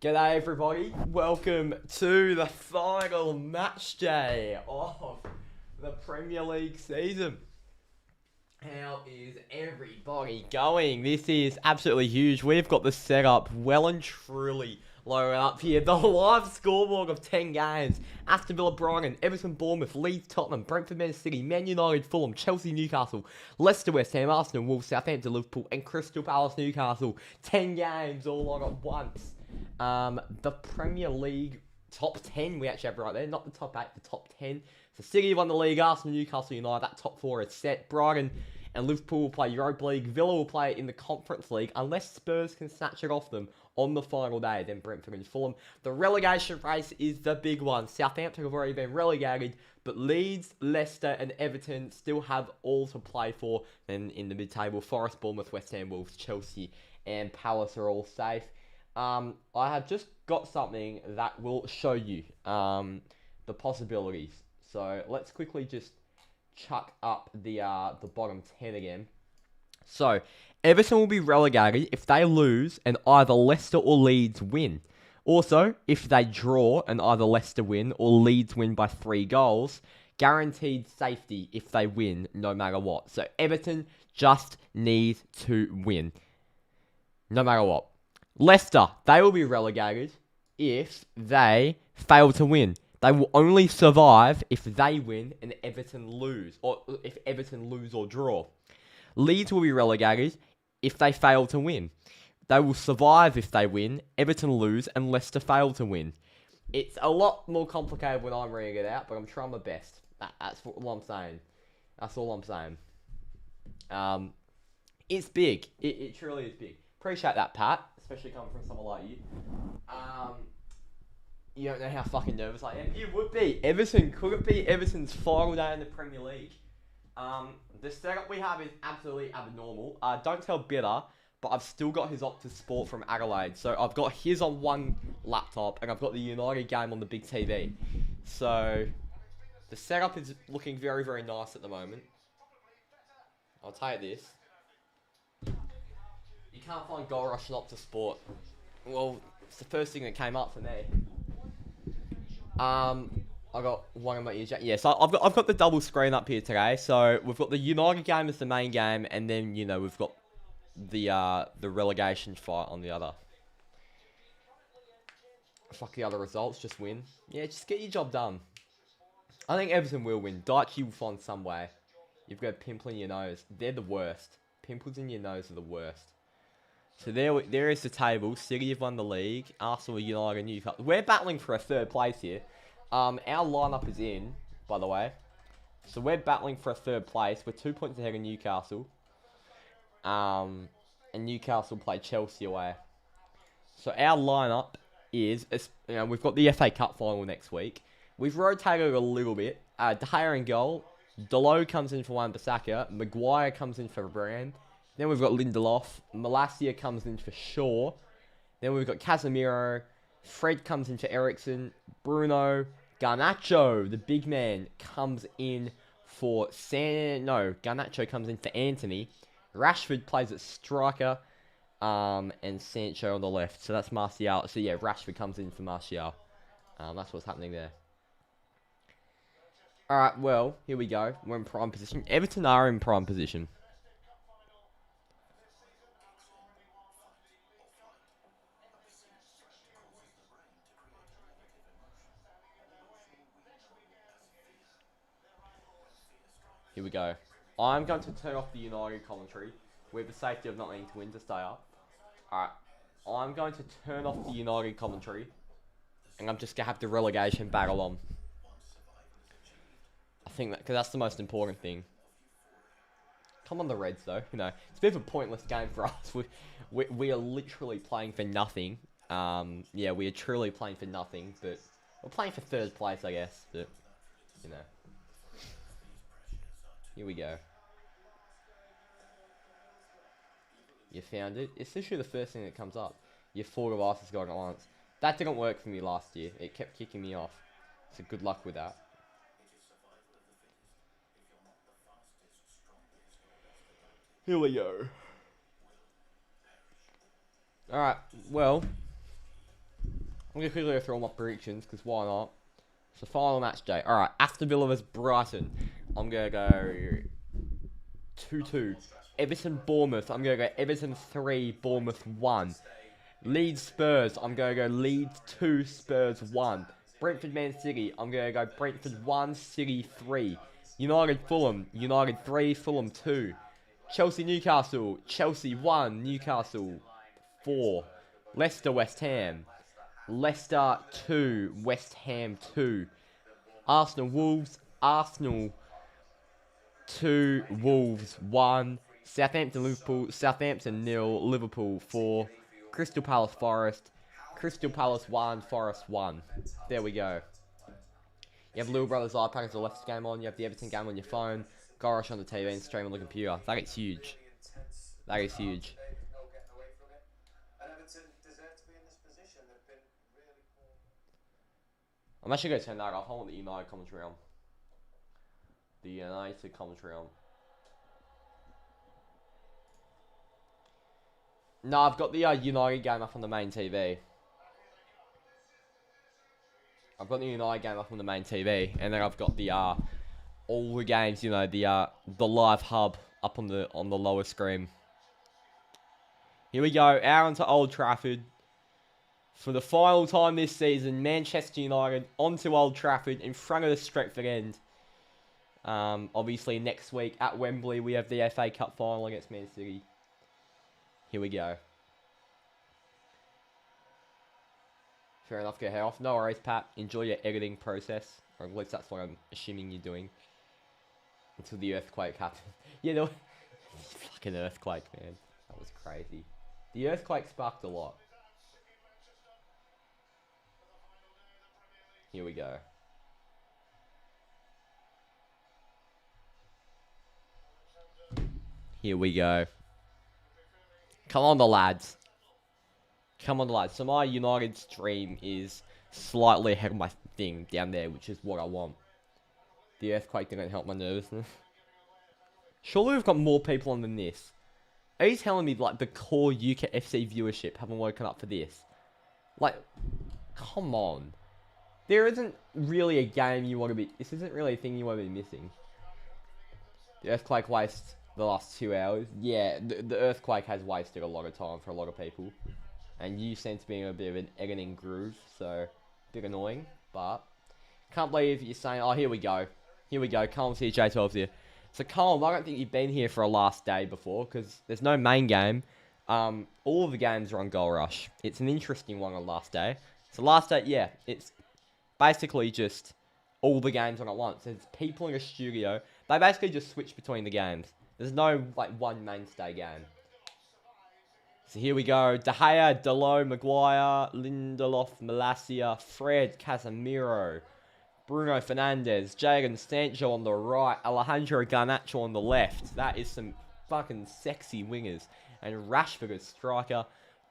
G'day everybody, welcome to the final match day of the Premier League season. How is everybody going? This is absolutely huge. We've got the setup well and truly loaded up here. The live scoreboard of 10 games. Aston Villa, Brighton, Everton, Bournemouth, Leeds, Tottenham, Brentford, Man City, Man United, Fulham, Chelsea, Newcastle, Leicester, West Ham, Arsenal, Wolves, Southampton, Liverpool, and Crystal Palace, Newcastle. 10 games all on at once. The Premier League top 10 we actually have right there, not the top 8, the top 10. So City won the league, Arsenal, Newcastle United, that top 4 is set. Brighton and Liverpool will play Europa League, Villa will play in the Conference League, unless Spurs can snatch it off them on the final day, then Brentford and Fulham. The relegation race is the big one. Southampton have already been relegated, but Leeds, Leicester and Everton still have all to play for. Then in the mid-table, Forest, Bournemouth, West Ham, Wolves, Chelsea and Palace are all safe. I have just got something that will show you the possibilities. So let's quickly just chuck up the bottom 10 again. So Everton will be relegated if they lose and either Leicester or Leeds win. Also, if they draw and either Leicester win or Leeds win by 3 goals, guaranteed safety if they win no matter what. So Everton just need to win no matter what. Leicester, they will be relegated if they fail to win. They will only survive if they win and Everton lose, or if Everton lose or draw. Leeds will be relegated if they fail to win. They will survive if they win, Everton lose, and Leicester fail to win. It's a lot more complicated when I'm reading it out, but I'm trying my best. That's all I'm saying. That's all I'm saying. It's big. It truly is big. Appreciate that, Pat. Especially coming from someone like you. You don't know how fucking nervous I am. You would be. Everton, could it be Everton's final day in the Premier League? The setup we have is absolutely abnormal. Don't tell Bitter, but I've still got his Optus Sport from Adelaide. So I've got his on one laptop, and I've got the United game on the big TV. So the setup is looking very, very nice at the moment. I'll tell you this. You can't find Gold Rush and Optus Sport. Well, it's the first thing that came up for me. I got one of my ears. Yeah, so I've got the double screen up here today. So we've got the United game as the main game, and then we've got the relegation fight on the other. Fuck the other results, just win. Yeah, just get your job done. I think Everton will win. Daichi will find some way. You've got a pimple in your nose. They're the worst. Pimples in your nose are the worst. So there is the table. City have won the league. Arsenal, United, Newcastle. We're battling for a third place here. Our lineup is in, by the way. So we're battling for a third place. We're 2 points ahead of Newcastle. And Newcastle play Chelsea away. So our lineup is, we've got the FA Cup final next week. We've rotated a little bit. De Gea in goal. Delo comes in for Wan-Bissaka. Maguire comes in for Brand. Then we've got Lindelof. Malacia comes in for Shaw. Then we've got Casemiro. Fred comes in for Eriksen. Bruno. Garnacho, the big man, comes in for Garnacho comes in for Anthony. Rashford plays at striker. And Sancho on the left. So that's Martial. So yeah, Rashford comes in for Martial. That's what's happening there. Alright, well, here we go. We're in prime position. Everton are in prime position. Here we go. I'm going to turn off the United commentary with the safety of not needing to win to stay up. Alright. I'm going to turn off the United commentary. And I'm just going to have the relegation battle on. I think that, because that's the most important thing. Come on the Reds though. It's a bit of a pointless game for us. We are literally playing for nothing. Yeah, we are truly playing for nothing. But we're playing for third place, I guess. But, Here we go. You found it. It's literally the first thing that comes up. Your 4 devices going at once. That didn't work for me last year. It kept kicking me off. So good luck with that. Here we go. Alright, well, I'm going to quickly go through all my predictions, because why not? It's the final match day. Alright, Aston Villa vs Brighton. I'm going to go 2-2. Everton Bournemouth. I'm going to go Everton 3, Bournemouth 1. Leeds Spurs. I'm going to go Leeds 2, Spurs 1. Brentford Man City. I'm going to go Brentford 1, City 3. United Fulham. United 3, Fulham 2. Chelsea Newcastle. Chelsea 1, Newcastle 4. Leicester West Ham. Leicester 2, West Ham 2. Arsenal Wolves. Arsenal 2, Wolves 1. Southampton Liverpool. Southampton 0, Liverpool 4. Crystal Palace Forest. Crystal Palace 1, Forest 1. There we go. You have Little Brother's iPad as the left game on. You have the Everton game on your phone. Go rush on the TV and stream on the computer. That is huge. That is huge. I'm actually going to turn that off. I want the United commentary on. The United commentary on. No, I've got the United game up on the main TV. I've got the United game up on the main TV, and then I've got the all the games, you know, the live hub up on the lower screen. Here we go, out onto Old Trafford for the final time this season. Manchester United onto Old Trafford in front of the Stretford End. Obviously next week at Wembley we have the FA Cup final against Man City. Here we go. Fair enough, get head off. No worries, Pat. Enjoy your editing process. Or at least that's what I'm assuming you're doing. Until the earthquake happens. You know, fucking earthquake, man. That was crazy. The earthquake sparked a lot. Here we go. Here we go. Come on, the lads. Come on, the lads. So my United stream is slightly ahead of my thing down there, which is what I want. The earthquake didn't help my nervousness. Surely we've got more people on than this. Are you telling me, like, the core UCATT FC viewership haven't woken up for this? Like, come on. There isn't really a game you want to be... This isn't really a thing you want to be missing. The earthquake wastes the last 2 hours. Yeah, the earthquake has wasted a lot of time for a lot of people. And you seem to be in a bit of an editing groove, so... A bit annoying, but... Can't believe you're saying... Oh, here we go. Here we go. Colin CJ12's here. So, Colin, I don't think you've been here for a last day before, because there's no main game. All of the games are on Goal Rush. It's an interesting one on last day. So, last day, yeah, it's basically just all the games on at once. There's people in a studio. They basically just switch between the games. There's no, like, one mainstay game. So, here we go. De Gea, Dalot, Maguire, Lindelof, Malacia, Fred, Casemiro, Bruno Fernandes, Jadon Sancho on the right, Alejandro Garnacho on the left. That is some fucking sexy wingers. And Rashford as striker,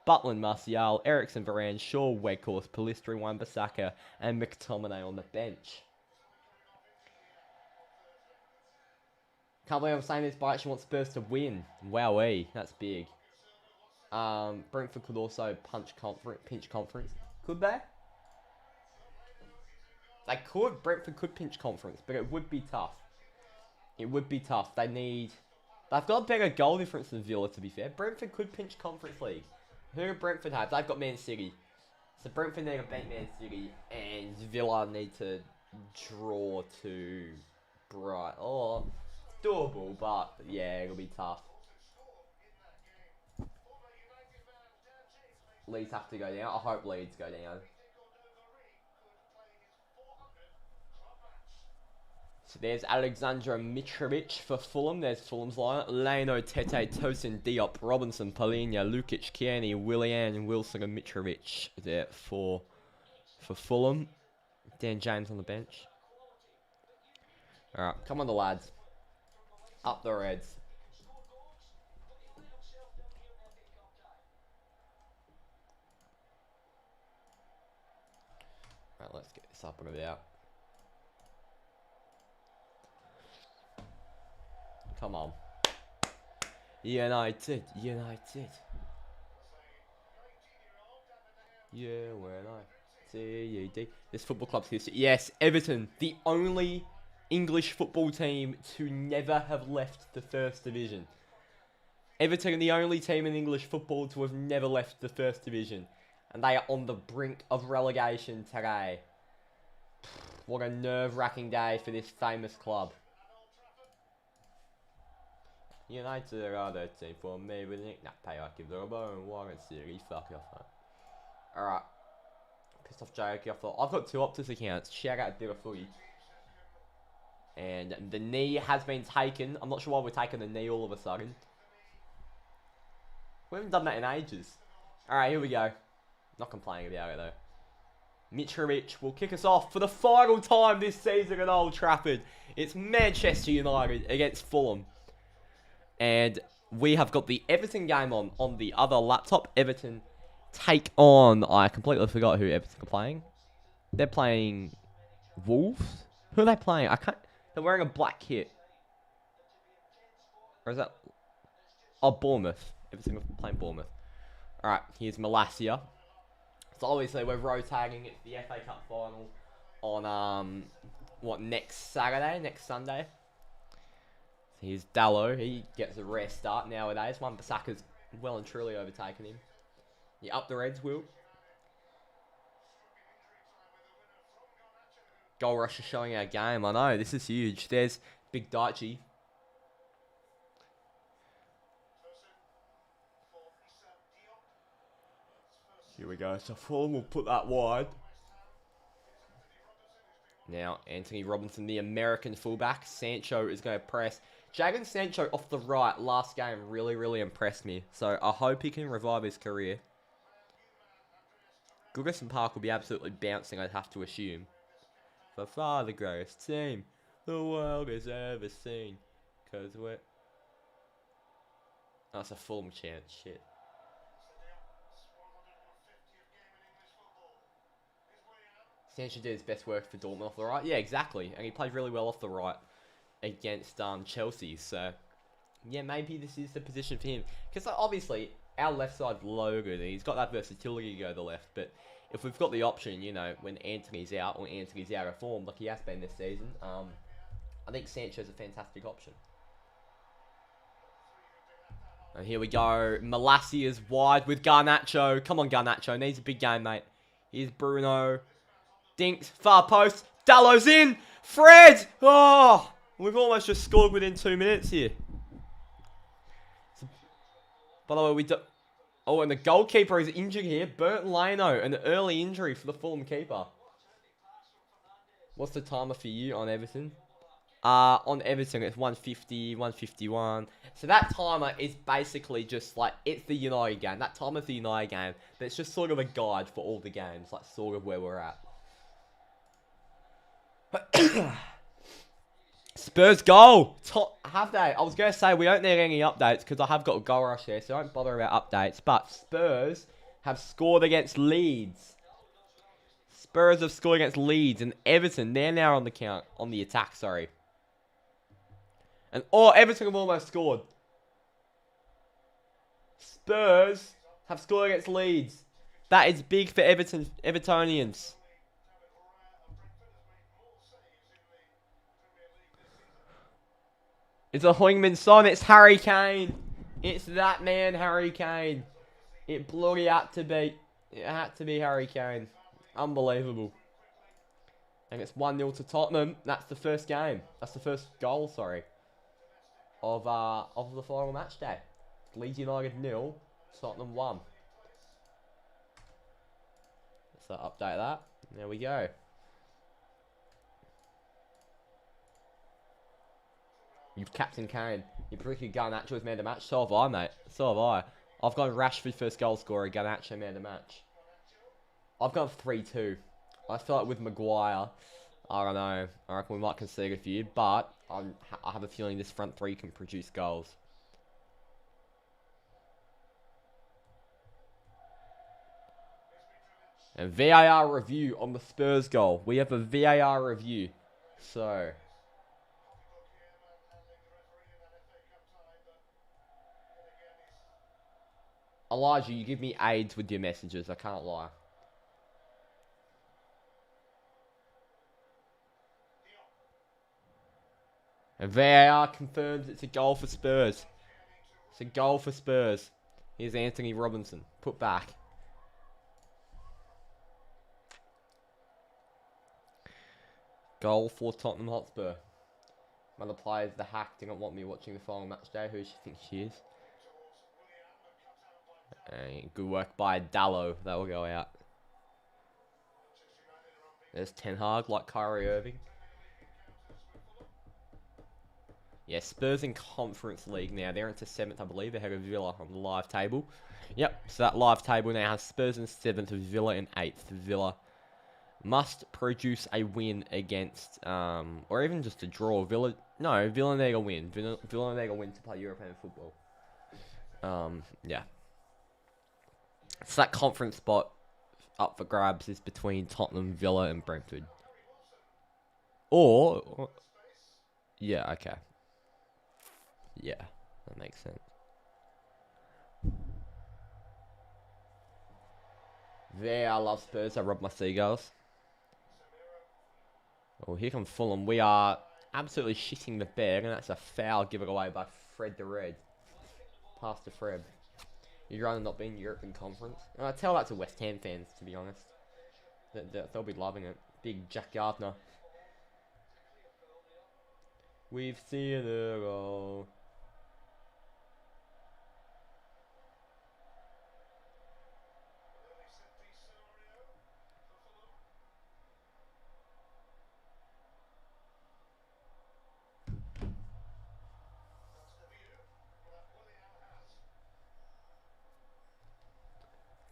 Butland, Martial, Eriksen, Varane, Shaw, Weghorst, Pellistri, Wan-Bissaka, and McTominay on the bench. Can't believe I'm saying this, but I actually want Spurs to win. Wowee, that's big. Brentford could also pinch conference. Could they? They could. Brentford could pinch conference, but it would be tough. It would be tough. They've got a better goal difference than Villa, to be fair. Brentford could pinch Conference League. Who do Brentford have? They've got Man City. So Brentford need to beat Man City, and Villa need to draw to Bright. Oh, it's doable, but yeah, it'll be tough. Leeds have to go down. I hope Leeds go down. So there's Alexandra Mitrovic for Fulham. There's Fulham's lineup. Leno, Tete, Tosin, Diop, Robinson, Polina, Lukic, Kiani, Willian, Wilson, and Mitrovic there for Fulham. Dan James on the bench. Alright, come on the lads. Up the Reds. Alright, let's get this up and about. Come on. United. Yeah, where am I? T-U-D. This football club's history. Yes, Everton, the only English football team to never have left the First Division. Everton are the only team in English football to have never left the First Division. And they are on the brink of relegation today. What a nerve-wracking day for this famous club. United are the team for me with Nick. Nah, pay like if they're a bone. Warren City. Fuck off. Alright. Pissed off joke. I've got 2 Optus accounts. Shout out to Footy. And the knee has been taken. I'm not sure why we're taking the knee all of a sudden. We haven't done that in ages. Alright, here we go. Not complaining about it though. Mitrovic will kick us off for the final time this season at Old Trafford. It's Manchester United against Fulham. And we have got the Everton game on the other laptop. Everton take on... I completely forgot who Everton are playing. They're playing Wolves? Who are they playing? I can't... They're wearing a black kit. Or is that... Oh, Bournemouth. Everton are playing Bournemouth. Alright, here's Malacia. So obviously we're rotating. It's the FA Cup final on, next Saturday, next Sunday. So here's Dallo. He gets a rare start nowadays. Wan-Bissaka's well and truly overtaken him. Yeah, up the Reds, Will. Goal rush is showing our game. I know, this is huge. There's Big Daichi. Here we go. So Fulham will put that wide. Now, Anthony Robinson, the American fullback. Sancho is going to press. Jadon Sancho off the right last game really impressed me. So I hope he can revive his career. Goodison Park will be absolutely bouncing, I'd have to assume. For far the greatest team the world has ever seen. Because we're... Oh, it's a Fulham chant. Shit. Sancho did his best work for Dortmund off the right. Yeah, exactly. And he played really well off the right against Chelsea. So, yeah, maybe this is the position for him. Because obviously, our left side's low good. And he's got that versatility to go to the left. But if we've got the option, you know, when Anthony's out or Anthony's out of form, like he has been this season, I think Sancho's a fantastic option. And here we go. Malacia is wide with Garnacho. Come on, Garnacho. Needs a big game, mate. Here's Bruno. Dinks, far post, Dallo's in, Fred! Oh, we've almost just scored within 2 minutes here. So, by the way, we do... Oh, and the goalkeeper is injured here. Bert Leno, an early injury for the Fulham keeper. What's the timer for you on Everton? On Everton, it's 150, 151. So that timer is basically just like, it's the United game. That timer's the United game, but it's just sort of a guide for all the games, like sort of where we're at. Spurs goal. Have they? I was going to say we don't need any updates because I have got a goal rush here, so don't bother about updates. But Spurs have scored against Leeds. Spurs have scored against Leeds and Everton. They're now on the count, on the attack. Sorry. And Everton have almost scored. Spurs have scored against Leeds. That is big for Evertonians. It's a Heung-min Son. It's Harry Kane. It's that man, Harry Kane. It bloody had to be. It had to be Harry Kane. Unbelievable. And it's 1-0 to Tottenham. That's the first game. That's the first goal, sorry. Of the final match day. Leeds United 0. Tottenham 1. So update that. There we go. You've captain Kane. You predicted Garnacho as man of the match. So have I, mate. So have I. I've gone Rashford first goal scorer, Garnacho man of the match. I've gone 3-2. I feel like with Maguire, I don't know. I reckon we might concede a few, but I have a feeling this front three can produce goals. And VAR review on the Spurs goal. We have a VAR review. So... Elijah, you give me aids with your messages. I can't lie. And VAR confirms it's a goal for Spurs. It's a goal for Spurs. Here's Anthony Robinson. Put back. Goal for Tottenham Hotspur. One of the players, the hack, didn't want me watching the final match day. Who she thinks she is. And good work by Dallo. That will go out. There's Ten Hag, like Kyrie Irving. Yeah, Spurs in Conference League now. They're into 7th, I believe, ahead of Villa on the live table. Yep, so that live table now has Spurs in 7th, Villa in 8th. Villa must produce a win against, or even just a draw. Villa need to win. Villa need to win to play European football. Yeah. So that conference spot up for grabs is between Tottenham, Villa, and Brentford. Or, yeah, okay. Yeah, that makes sense. There, I love Spurs. I robbed my seagulls. Oh, here come Fulham. We are absolutely shitting the bed, and that's a foul given away by Fred the Red. Pass to Fred. You'd rather not be in European Conference. And I tell that to West Ham fans, to be honest. They'll be loving it. Big Jack Gardner. We've seen it all.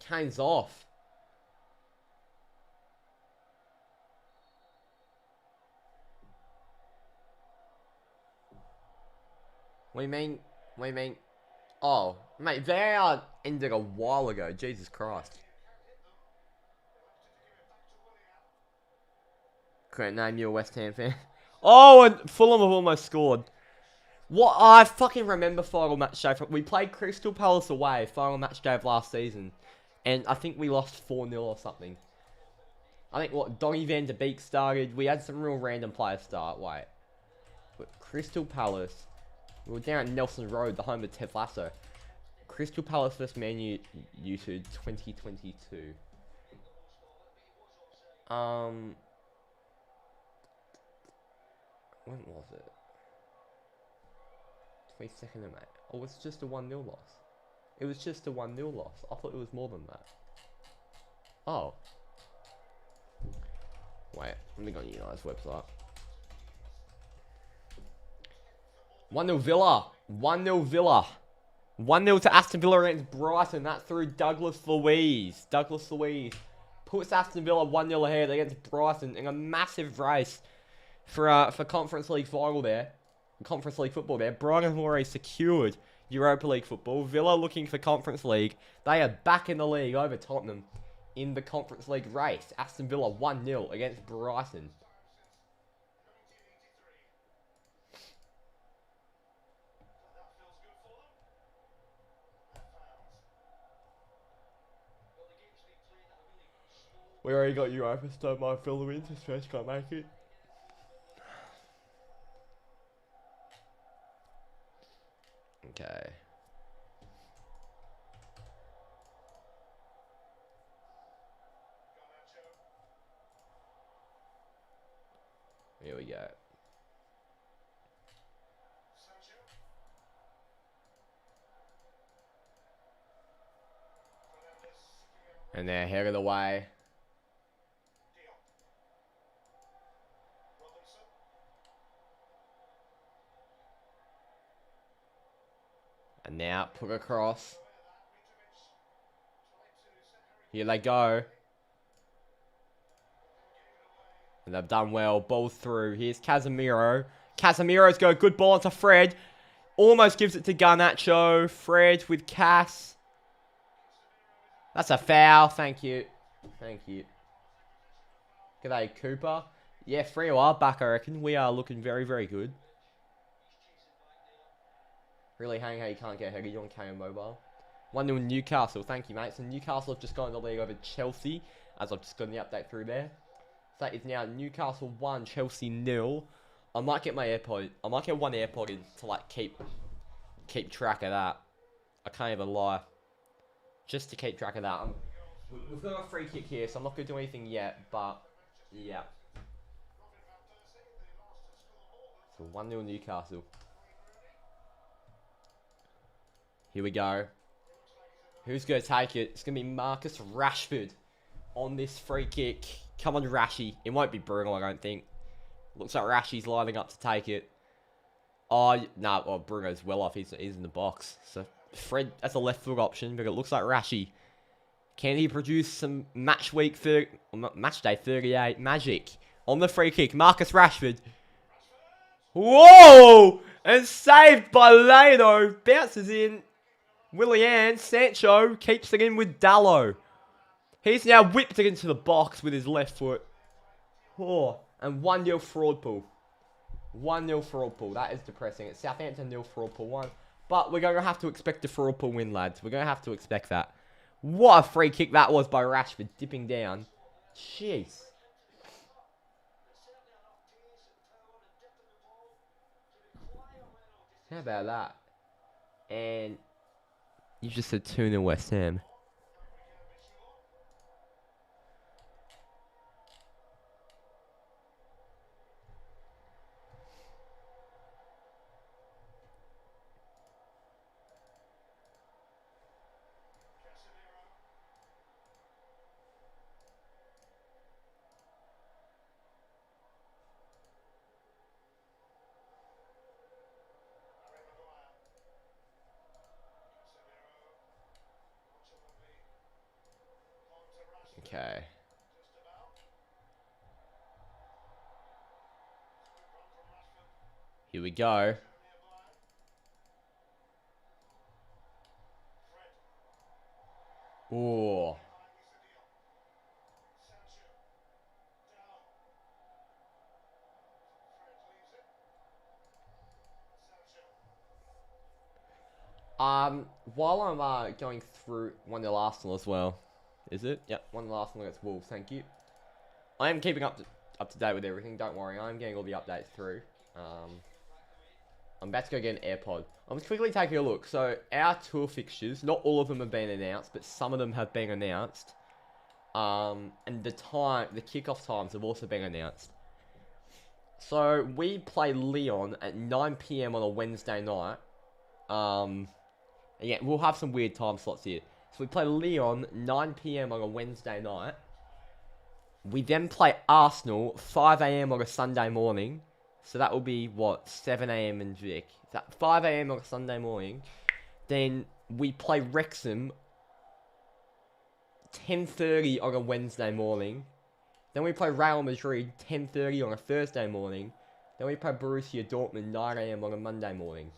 Kane's off. What do you mean? What do you mean? Oh, mate, they ended a while ago. Jesus Christ. Couldn't name you a West Ham fan. Oh, and Fulham have almost scored. What? I fucking remember final match day. We played Crystal Palace away, final match day of last season. And I think we lost 4-0 or something. I think, Donny van de Beek started. We had some real random players start. Wait. But Crystal Palace. We were down at Nelson Road, the home of Ted Lasso. Crystal Palace vs Man United 2022. When was it? 22nd of May. Oh, it's just a 1-0 loss. It was just a 1-0 loss. I thought it was more than that. Oh. Wait, let me go on United's website. 1-0 Villa. 1-0 Villa. 1-0 to Aston Villa against Brighton. That's through Douglas Luiz. Douglas Luiz puts Aston Villa 1-0 ahead against Brighton in a massive race for Conference League final there. Conference League football there. Brighton have already secured Europa League football. Villa looking for Conference League. They are back in the league over Tottenham in the Conference League race. Aston Villa 1-0 against Brighton. We already got Europa, so don't mind Phil wins. His first can't make it. Okay. Here we go. And they're headed away. And now put across. Here they go. And they've done well. Ball through. Here's Casemiro. Casemiro's got a good ball onto Fred. Almost gives it to Garnacho. Fred with Cass. That's a foul. Thank you. Thank you. G'day, Cooper. Yeah, 3-0 back, I reckon. We are looking very, very good. Really hang how you can't get ahead. You're on KO Mobile. 1-0 Newcastle. Thank you, mate. So Newcastle have just gone in the league over Chelsea, as I've just got the update through there. So that is now Newcastle 1, Chelsea 0 I might get my AirPod. I might get one AirPod in to like keep track of that. I can't even lie. Just to keep track of that. We've got a free kick here, so I'm not gonna do anything yet. But yeah. So 1-0 Newcastle. Here we go. Who's gonna take it? It's gonna be Marcus Rashford on this free kick. Come on, Rashy. It won't be Bruno, I don't think. Looks like Rashy's lining up to take it. Oh, no. Oh, Bruno's well off. He's in the box. So, Fred, that's a left foot option, but it looks like Rashy. Can he produce some match day 38 magic on the free kick? Marcus Rashford. Whoa! And saved by Leno. Bounces in. Willian. Sancho keeps it in with Dallo. He's now whipped it into the box with his left foot. Oh, and 1-0 fraud pool. 1-0 fraud pool. That is depressing. It's Southampton 0 fraud pool 1. But we're going to have to expect a fraud pool win, lads. We're going to have to expect that. What a free kick that was by Rashford, dipping down. Jeez. How about that? And you just said 2-0 West Ham. Okay. Here we go. Ooh. While I'm going through 1-0 Arsenal as well. Is it? Yep, 1-0 Arsenal against Wolves, thank you. I am keeping up to date with everything, don't worry. I'm getting all the updates through. I'm about to go get an AirPod. I'm just quickly taking a look. So, our tour fixtures, not all of them have been announced, but some of them have been announced. And the kickoff times have also been announced. So, we play Lyon at 9 PM on a Wednesday night. Yeah, we'll have some weird time slots here. So we play Lyon 9 PM on a Wednesday night. We then play Arsenal 5 AM on a Sunday morning. So that will be, what, 7 AM in Vic. Is that 5 AM on a Sunday morning? Then we play Wrexham 10:30 on a Wednesday morning. Then we play Real Madrid 10:30 on a Thursday morning. Then we play Borussia Dortmund 9 AM on a Monday morning.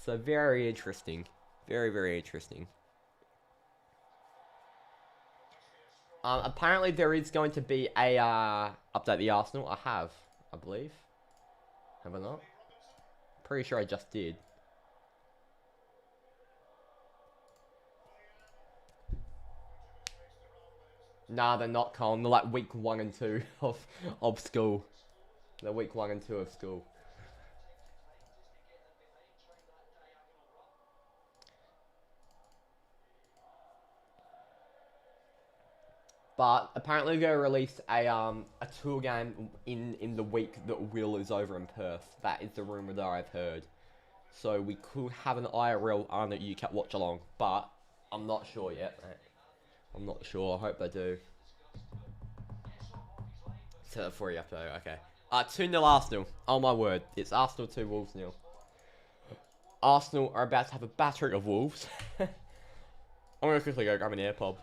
So very interesting. Very, very interesting. Apparently there is going to be a update the Arsenal. I believe. Have I not? Pretty sure I just did. Nah, they're not calm. They're like week 1 and 2 of school. They're week 1 and 2 of school. But apparently they're going to release a tour game in the week that Will is over in Perth. That is the rumour that I've heard. So we could have an IRL on the UCATT watch along, but I'm not sure yet. I'm not sure. I hope they do. Set that for you after. Okay. 2-0 Arsenal. Oh my word. It's Arsenal 2, Wolves 0. Arsenal are about to have a battering of Wolves. I'm going to quickly go grab an AirPod.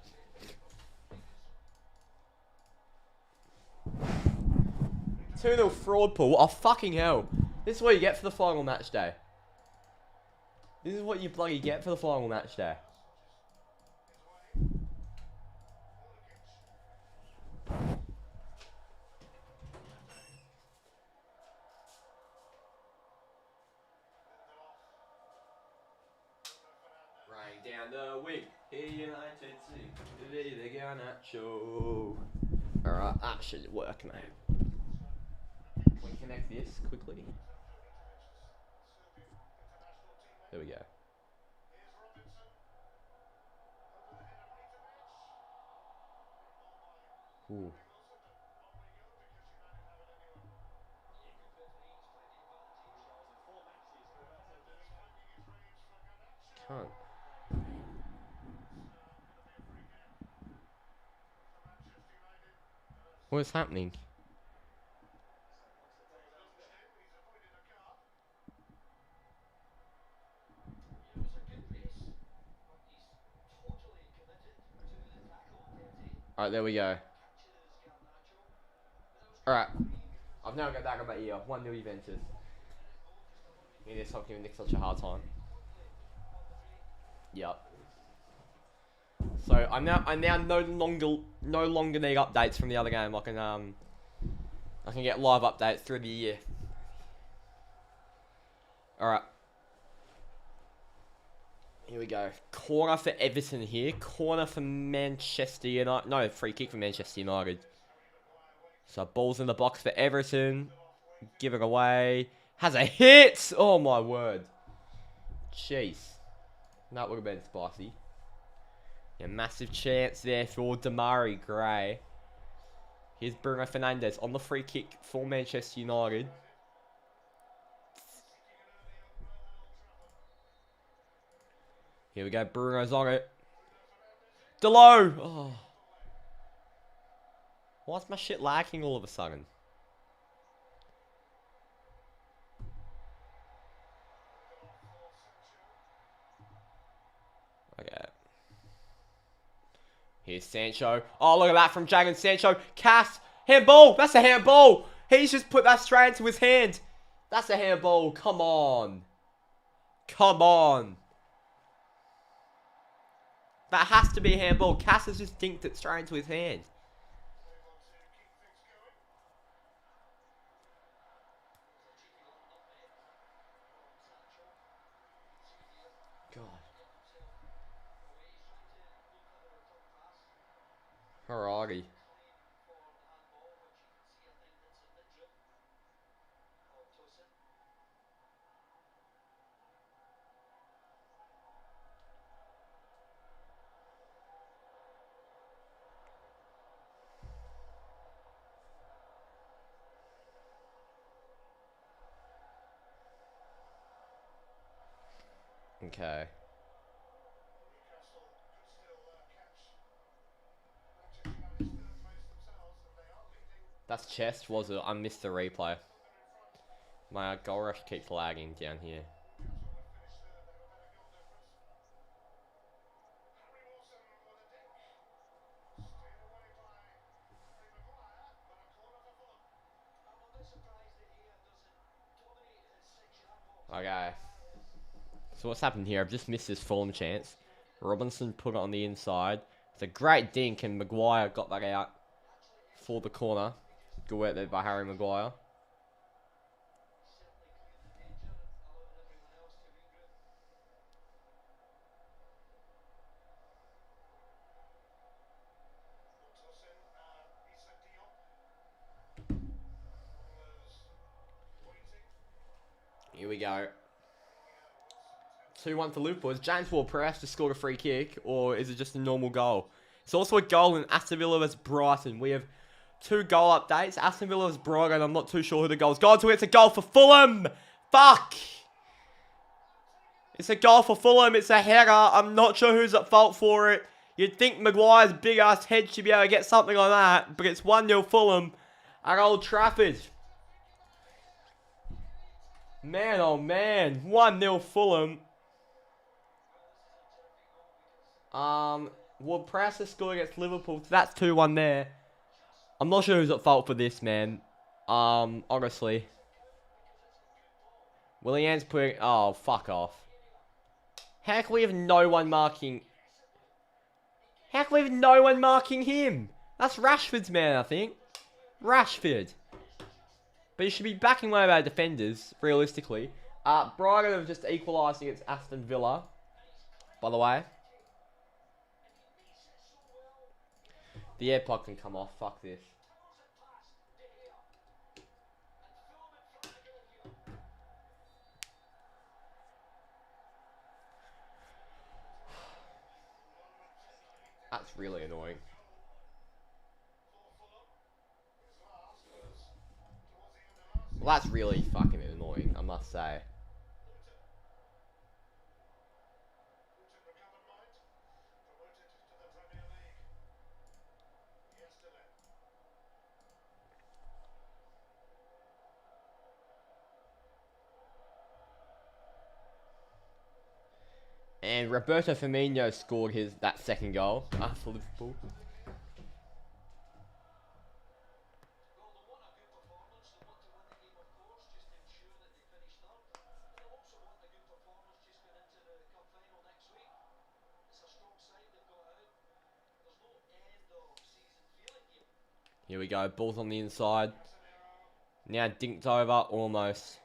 Two-0 fraud pool. Oh, fucking hell. This is what you get for the final match day. This is what you bloody get for the final match day. Rain down the week. United sing. The Garnacho. Alright, that should work, mate. We can connect this quickly. There we go. Ooh. Can't. What is happening? Alright, there we go. Alright. I've now got that on my ear. 1-0 Juventus. Need to stop giving Nick such a hard time. Yep. So I now no longer need updates from the other game. I can get live updates through the year. Alright. Here we go. Corner for Everton here. Corner for Manchester United. No, free kick for Manchester United. So balls in the box for Everton. Give it away. Has a hit! Oh my word. Jeez. That would have been spicy. Yeah, massive chance there for Damari Gray. Here's Bruno Fernandes on the free kick for Manchester United. Here we go. Bruno's on it. Delo! Oh. Why's my shit lagging all of a sudden? Okay. Here's Sancho. Oh, look at that from Jadon Sancho. Cass. Handball. That's a handball. He's just put that straight into his hand. That's a handball. Come on. Come on. That has to be a handball. Cass has just dinked it straight into his hand. God. Alrighty. Okay. That's chest, was it? I missed the replay. My goal rush keeps lagging down here. Okay. So what's happened here? I've just missed this Fulham chance. Robinson put it on the inside. It's a great dink and Maguire got that out for the corner. Good work there by Harry Maguire. Here we go. 2-1 for Liverpool. Is James Ward-Prowse just scored a free kick, or is it just a normal goal? It's also a goal in Aston Villa vs Brighton. We have 2 goal updates. Aston Villa vs Brighton. I'm not too sure who the goal's gone to. It's a goal for Fulham. Fuck. It's a goal for Fulham. It's a header. I'm not sure who's at fault for it. You'd think Maguire's big ass head should be able to get something like that, but it's 1-0 Fulham at Old Trafford. Man, oh man. 1-0 Fulham. Ward-Prowse has scored against Liverpool. So that's 2-1 there. I'm not sure who's at fault for this, man. Honestly. Willian's putting... Oh, fuck off. How can we have no one marking... How can we have no one marking him? That's Rashford's man, I think. Rashford. But he should be backing one of our defenders, realistically. Brighton have just equalised against Aston Villa. By the way. The AirPod can come off. Fuck this. That's really annoying. Well, that's really fucking annoying, I must say. And Roberto Firmino scored that second goal for Liverpool. Here we go, ball's on the inside. Now dinked over, almost.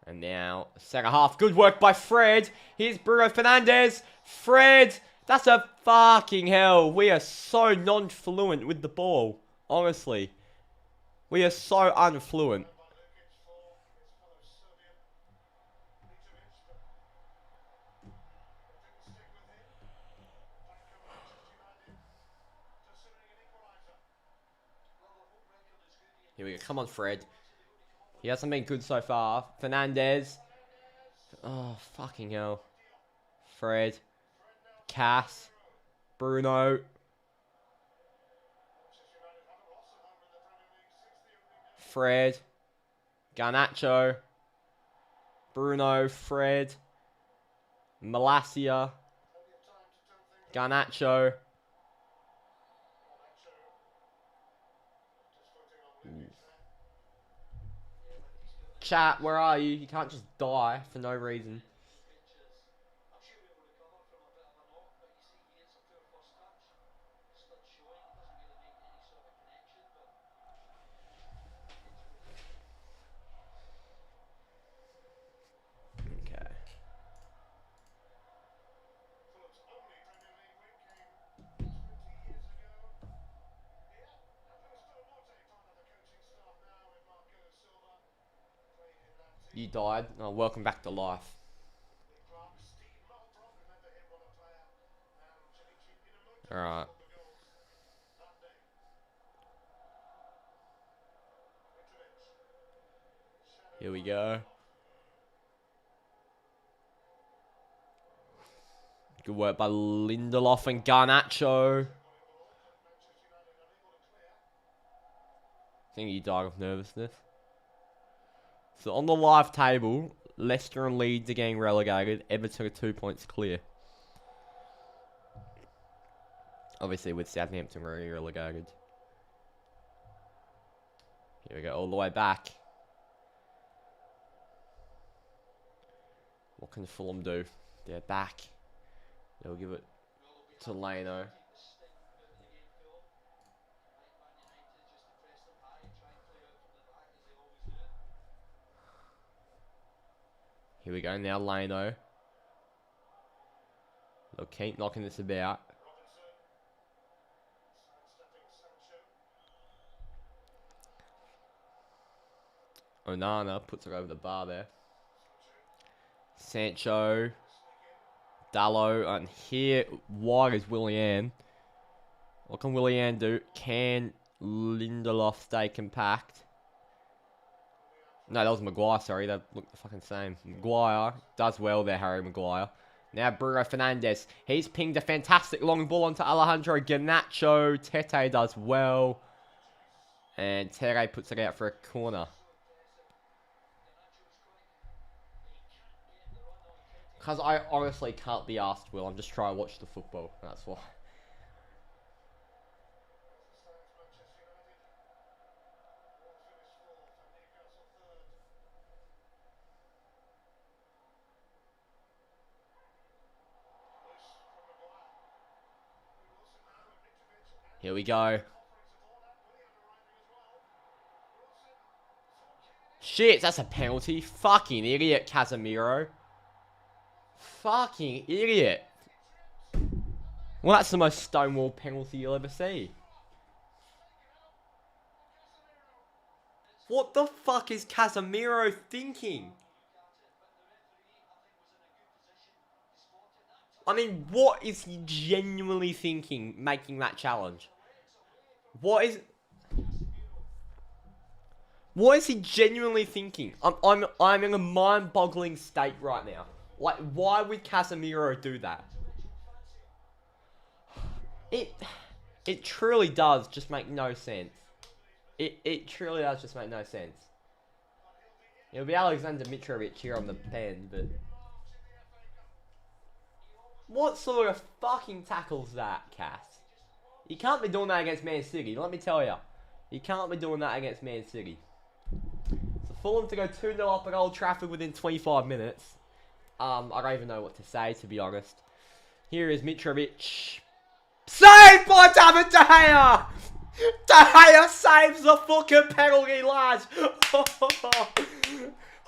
And now, second half. Good work by Fred. Here's Bruno Fernandes. Fred. That's a fucking hell. We are so non-fluent with the ball. Honestly. We are so unfluent. Here we go. Come on, Fred. He hasn't been good so far. Fernandes. Oh, fucking hell. Fred. Cass. Bruno. Fred. Garnacho. Bruno. Fred. Malacia. Garnacho. Chat, where are you? You can't just die for no reason. Okay. You died. Oh, welcome back to life. Alright. Here we go. Good work by Lindelof and Garnacho. I think he died of nervousness. So on the live table, Leicester and Leeds are getting relegated. Everton are 2 points clear. Obviously with Southampton already relegated. Here we go, all the way back. What can Fulham do? They're back. They'll give it to Leno. Here we go, now Leno. They'll keep knocking this about. Onana puts it over the bar there. Sancho. Dallo. And here, wide is Willian. What can Willian do? Can Lindelof stay compact? No, that was Maguire, sorry. That looked the fucking same. Maguire does well there, Harry Maguire. Now Bruno Fernandes. He's pinged a fantastic long ball onto Alejandro Garnacho. Tete does well. And Tere puts it out for a corner. Because I honestly can't be asked, Will. I'm just trying to watch the football. That's why. Here we go. Shit, that's a penalty. Fucking idiot, Casemiro. Fucking idiot. Well, that's the most stonewall penalty you'll ever see. What the fuck is Casemiro thinking? I mean, what is he genuinely thinking making that challenge? What is he genuinely thinking? I'm in a mind-boggling state right now. Like, why would Casemiro do that? It truly does just make no sense. It truly does just make no sense. It'll be Alexander Mitrovic here on the pen, but what sort of fucking tackle's that, Cass? You can't be doing that against Man City, let me tell you. You can't be doing that against Man City. So Fulham to go 2-0 up at Old Trafford within 25 minutes. I don't even know what to say, to be honest. Here is Mitrovic. Saved by David De Gea! De Gea saves the fucking penalty, lads!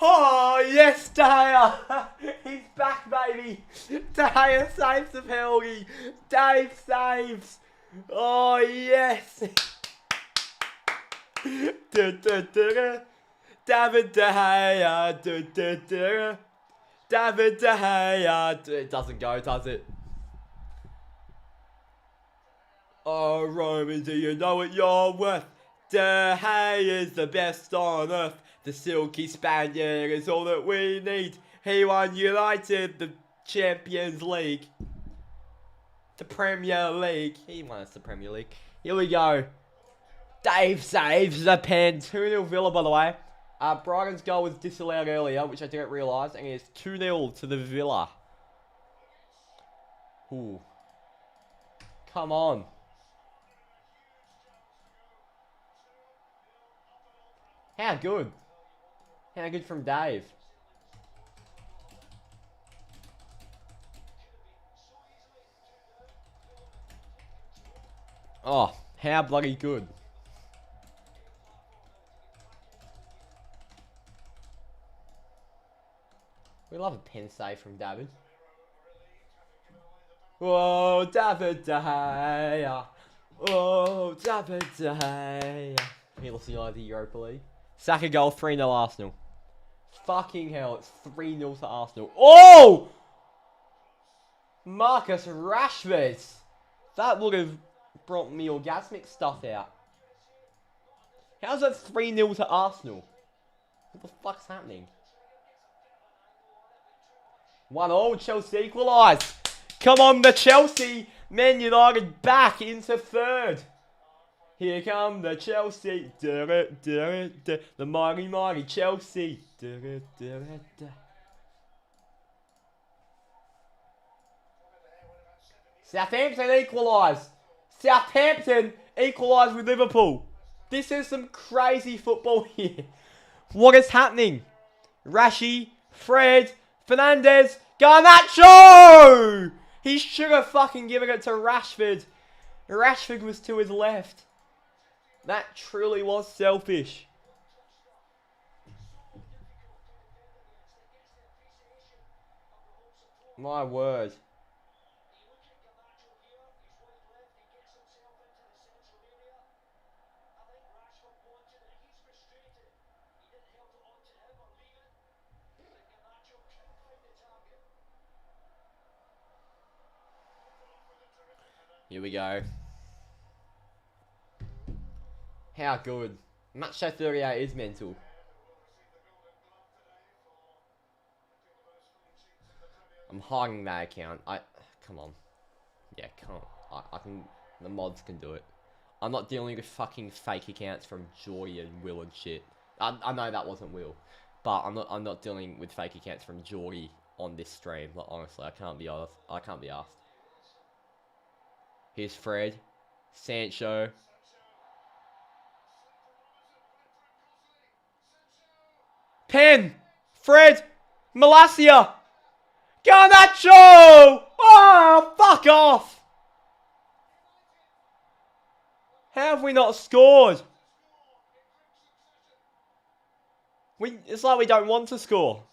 Oh, yes, De Gea! He's back, baby! De Gea saves the penalty! Dave saves! Oh, yes! David De Gea! David De Gea! It doesn't go, does it? Oh, Roman, do you know what you're worth? De Gea is the best on earth. The silky Spaniard is all that we need. He won United the Champions League. The Premier League. He won us the Premier League. Here we go. Dave saves the pen. 2-0 Villa, by the way. Brighton's goal was disallowed earlier, which I didn't realise. And it's 2-0 to the Villa. Ooh. Come on. How good? How good from Dave? Oh, how bloody good. We love a pen save from David. Whoa, David De Gea. Whoa, David De Gea. He lost the Europa League. Saka goal, 3-0 Arsenal. Fucking hell, it's 3-0 to Arsenal. Oh! Marcus Rashford. That would have brought me orgasmic stuff out. How's that 3-0 to Arsenal? What the fuck's happening? 1-0, Chelsea equalised. Come on, the Chelsea. Man United back into third. Here come the Chelsea. The mighty, mighty Chelsea. Southampton equalised. Southampton equalised with Liverpool. This is some crazy football here. What is happening? Rashi, Fred, Fernandes, Garnacho! He should have fucking given it to Rashford. Rashford was to his left. That truly was selfish. My word. Here we go. How good. Match day 38 is mental. I'm hiding that account. Come on. Yeah, can't. I can. The mods can do it. I'm not dealing with fucking fake accounts from Joy and Will and shit. I know that wasn't Will, but I'm not dealing with fake accounts from Joy on this stream. Like, honestly, I can't be asked. Here's Fred, Sancho. Pen, Fred, Malacia, Garnacho! Oh, fuck off! How have we not scored? It's like we don't want to score.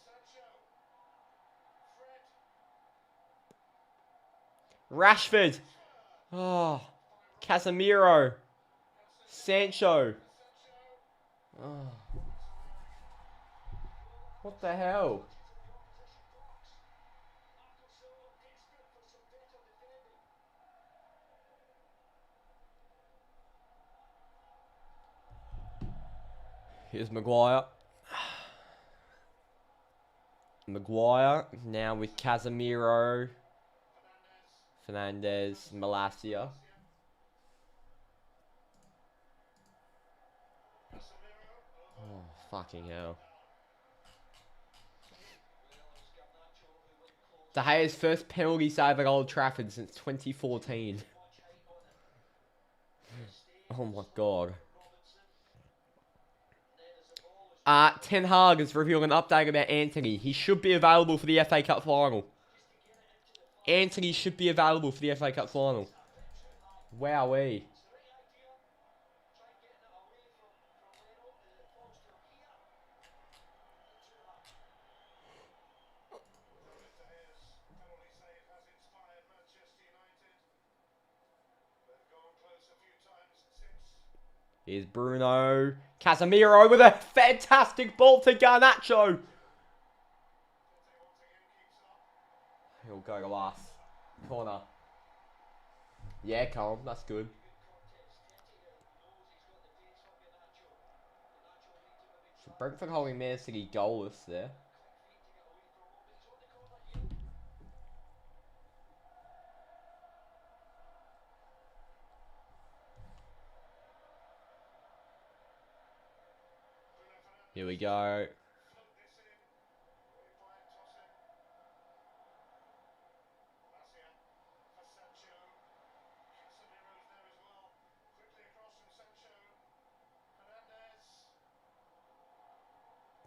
Rashford. Oh, Casemiro. Sancho. Oh. What the hell? Here's Maguire. Maguire now with Casemiro, Fernandez, Malacia. Oh, fucking hell. De Gea's first penalty save at Old Trafford since 2014. Oh my god. Ten Hag has revealed an update about Anthony. He should be available for the FA Cup final. Anthony should be available for the FA Cup final. Wowee. Here's Bruno. Casemiro with a fantastic ball to Garnacho. He'll go to us. Corner. Yeah, calm. That's good. So Brentford holding Man City goalless there. Here we go.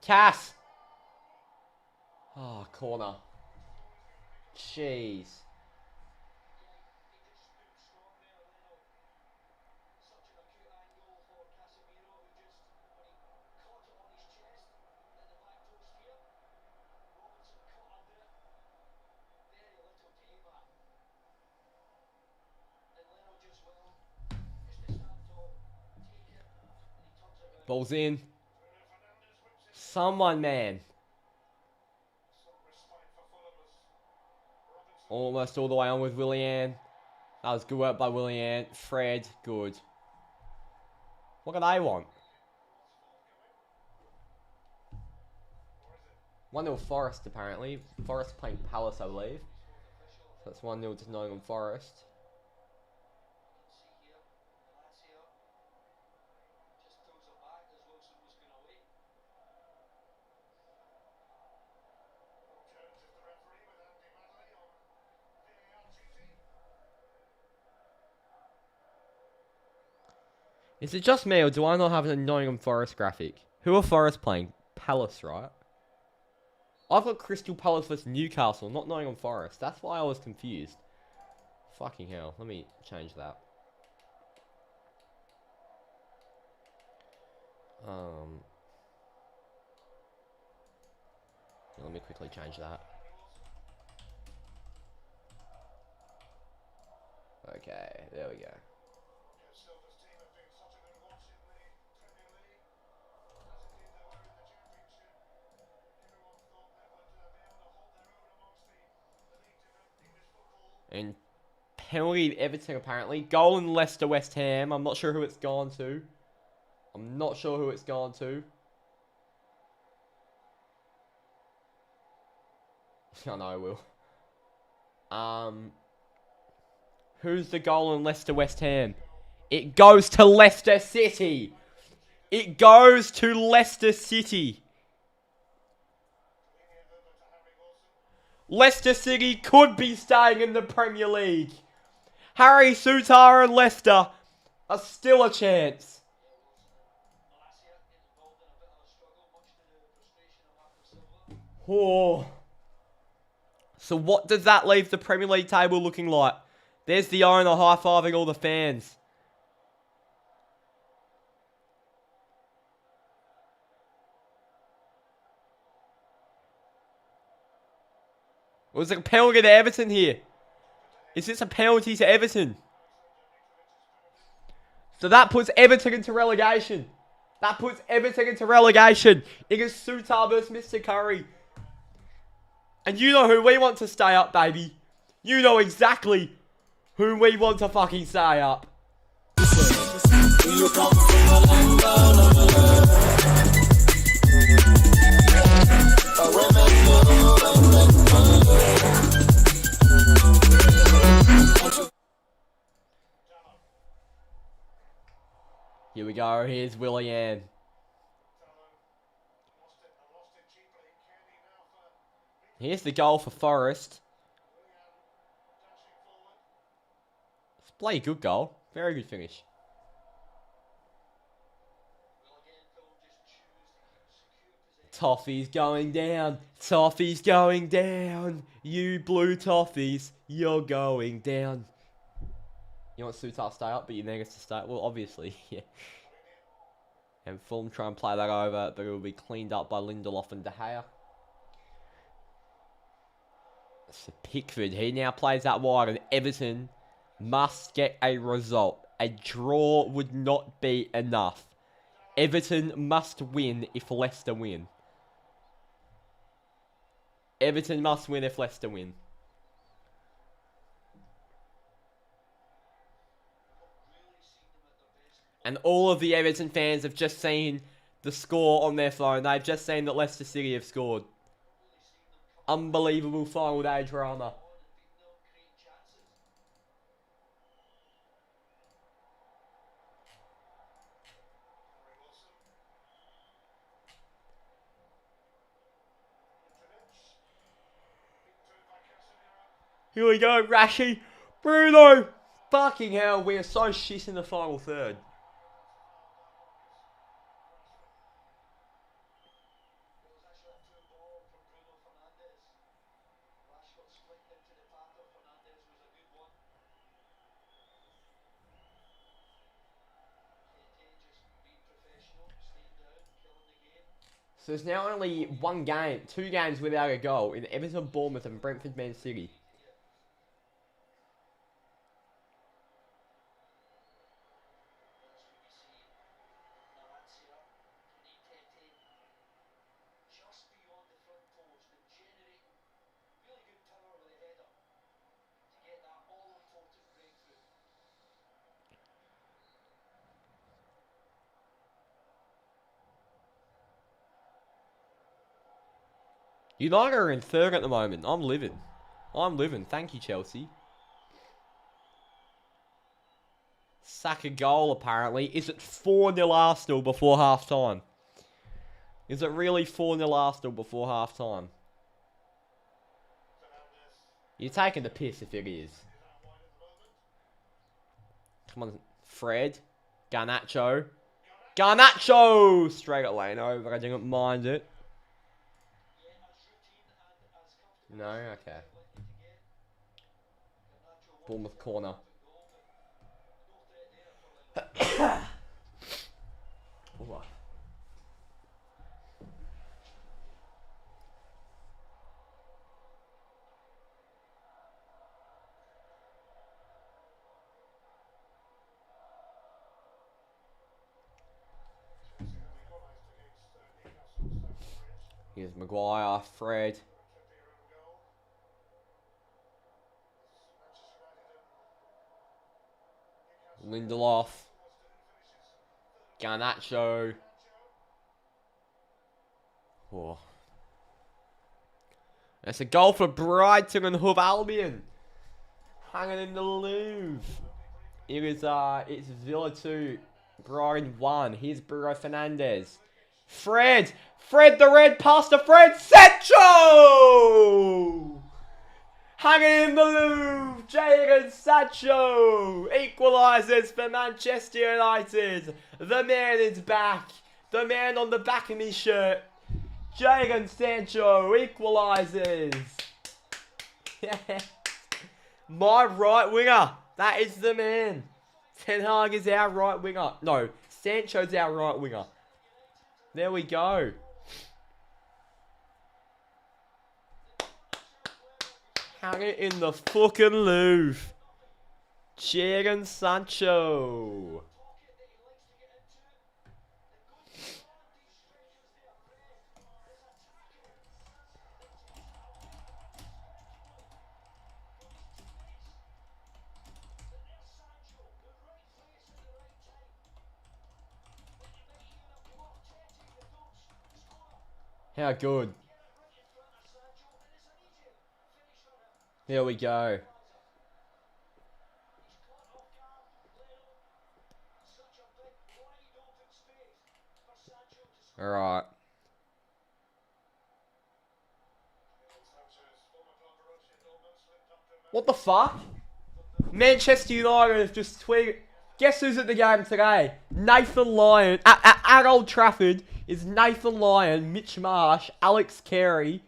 Cass. Oh, corner. Jeez. Ball's in. Someone, man. Almost all the way on with Willian. That was good work by Willian. Fred, good. What do they want? 1-0 Forest, apparently. Forest playing Palace, I believe. So that's 1-0 to Nottingham Forest. Is it just me, or do I not have a Nottingham Forest graphic? Who are Forest playing? Palace, right? I've got Crystal Palace vs Newcastle, not Nottingham Forest. That's why I was confused. Fucking hell. Let me change that. Let me quickly change that. Okay, there we go. And penalty Everton, apparently. Goal in Leicester West Ham. I'm not sure who it's gone to. I'm not sure who it's gone to. I know I will. Who's the goal in Leicester West Ham? It goes to Leicester City. It goes to Leicester City. Leicester City could be staying in the Premier League. Harry Souttar and Leicester are still a chance. Oh. So what does that leave the Premier League table looking like? There's the owner high-fiving all the fans. Was it a penalty to Everton here? Is this a penalty to Everton? So that puts Everton into relegation. That puts Everton into relegation. It is Souttar versus Mr. Curry. And you know who we want to stay up, baby. You know exactly who we want to fucking stay up. go. Here's Willian. Here's the goal for Forest. It's a bloody good goal. Very good finish. Toffee's going down. Toffee's going down. You blue Toffees, you're going down. You want Sutar to stay up, but you need us to stay. Well, obviously, yeah. And Fulham try and play that over, but it will be cleaned up by Lindelof and De Gea. So Pickford, he now plays that wide, and Everton must get a result. A draw would not be enough. Everton must win if Leicester win. Everton must win if Leicester win. And all of the Everton fans have just seen the score on their phone. They've just seen that Leicester City have scored. Unbelievable final day drama. Here we go, Rashi. Bruno. Fucking hell, we are so shit in the final third. So there's now only two games without a goal in Everton, Bournemouth and Brentford, Man City. United are in third at the moment. I'm living. Thank you, Chelsea. Saka goal, apparently. Is it 4-0 Arsenal before half-time? Is it really 4-0 Arsenal before half-time? You're taking the piss if it is. Come on, Fred. Garnacho. Garnacho! Straight at lane over. I didn't mind it. No? Okay. Bournemouth corner. Here's Maguire, Fred. Lindelof. Garnacho. Oh. That's a goal for Brighton and Hove Albion. Hanging in the Louvre. It's Villa 2, Brighton 1. Here's Bruno Fernandes. Fred the red pass to Fred. Sancho! Hanging in the Louvre, Jadon Sancho equalises for Manchester United. The man is back. The man on the back of his shirt. Jadon Sancho equalises. Yes. My right winger. That is the man. Ten Hag is our right winger. No, Sancho's our right winger. There we go. Hang it in the fucking Louvre. Jadon Sancho. How good. Here we go. Alright. What the fuck? Manchester United have just tweeted. Guess who's at the game today? Nathan Lyon. At Old Trafford is Nathan Lyon, Mitch Marsh, Alex Carey.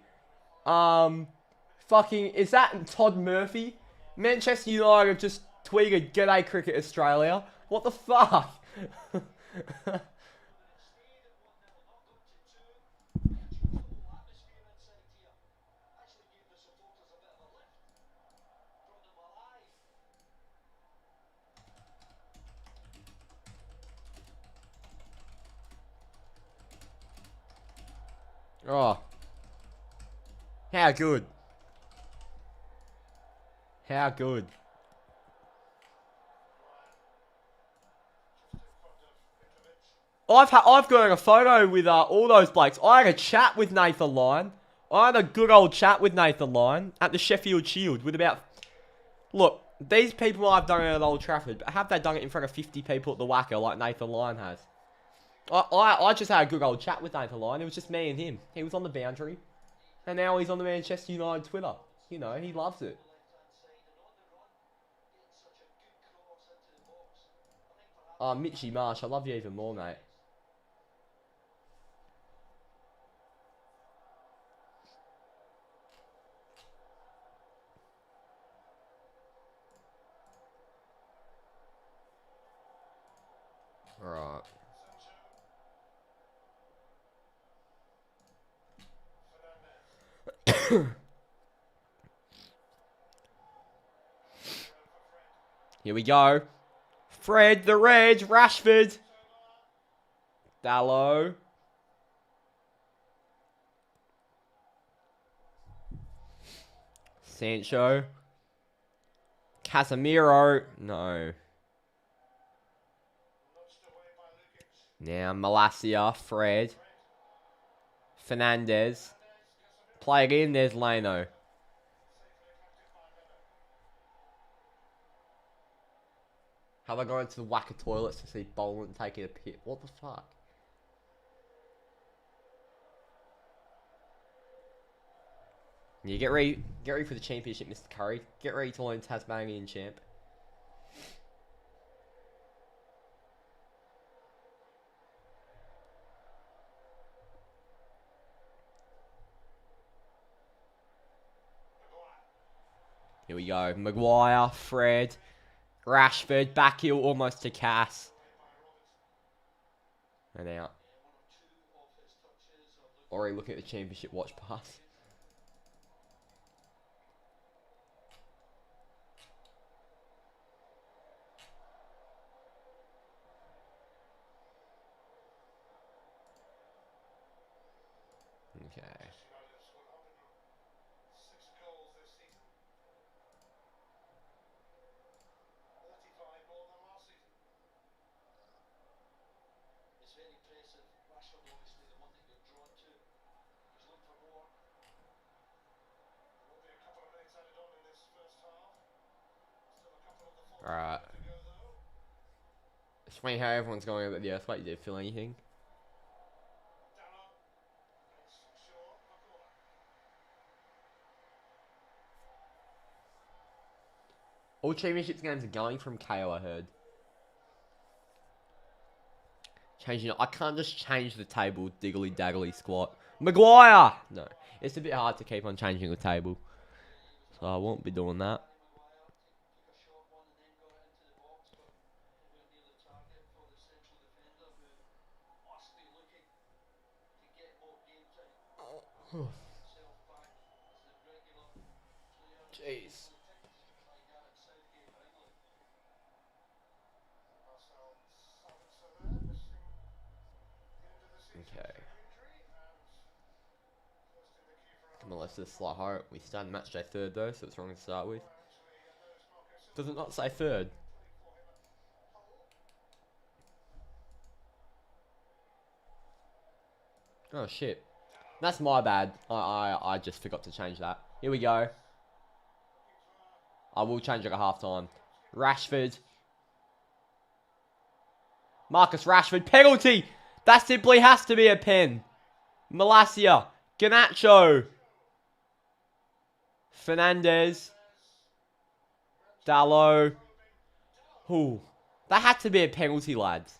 Fucking, is that Todd Murphy? Manchester United have just tweeted, "G'day Cricket Australia." What the fuck? Oh. How good. How good. I've got a photo with all those blokes. I had a chat with Nathan Lyon. I had a good old chat with Nathan Lyon at the Sheffield Shield with about... Look, these people I've done it at Old Trafford, but have they done it in front of 50 people at the Wacker like Nathan Lyon has? I just had a good old chat with Nathan Lyon. It was just me and him. He was on the boundary. And now he's on the Manchester United Twitter. You know, he loves it. Oh, Mitchy Marsh, I love you even more, mate. Alright. Here we go. Fred, the Reg, Rashford. Dallo. Sancho. Casemiro. No. Now Malacia, Fred. Fernandez. Play it in, there's Leno. Have I gone to the Wacker toilets to see Boland taking a pit? What the fuck? Yeah, get ready for the championship, Mr. Curry. Get ready to learn Tasmanian champ. Here we go. Maguire, Fred, Rashford, back heel almost to Cass. And out. Already looking at the championship watch pass. Okay. Alright. It's funny how everyone's going about the earthquake. Did it feel anything? All championships games are going from KO, I heard. Changing it. I can't just change the table diggly daggly squat. Maguire! No. It's a bit hard to keep on changing the table. So I won't be doing that. Jeez. Okay. Come on, let's just slight heart. We started match day third though, so it's wrong to start with. Does it not say third? Oh shit. That's my bad. I just forgot to change that. Here we go. I will change it at half time. Rashford. Marcus Rashford. Penalty! That simply has to be a pen. Malacia. Garnacho. Fernandez. Dallo. Ooh. That had to be a penalty, lads.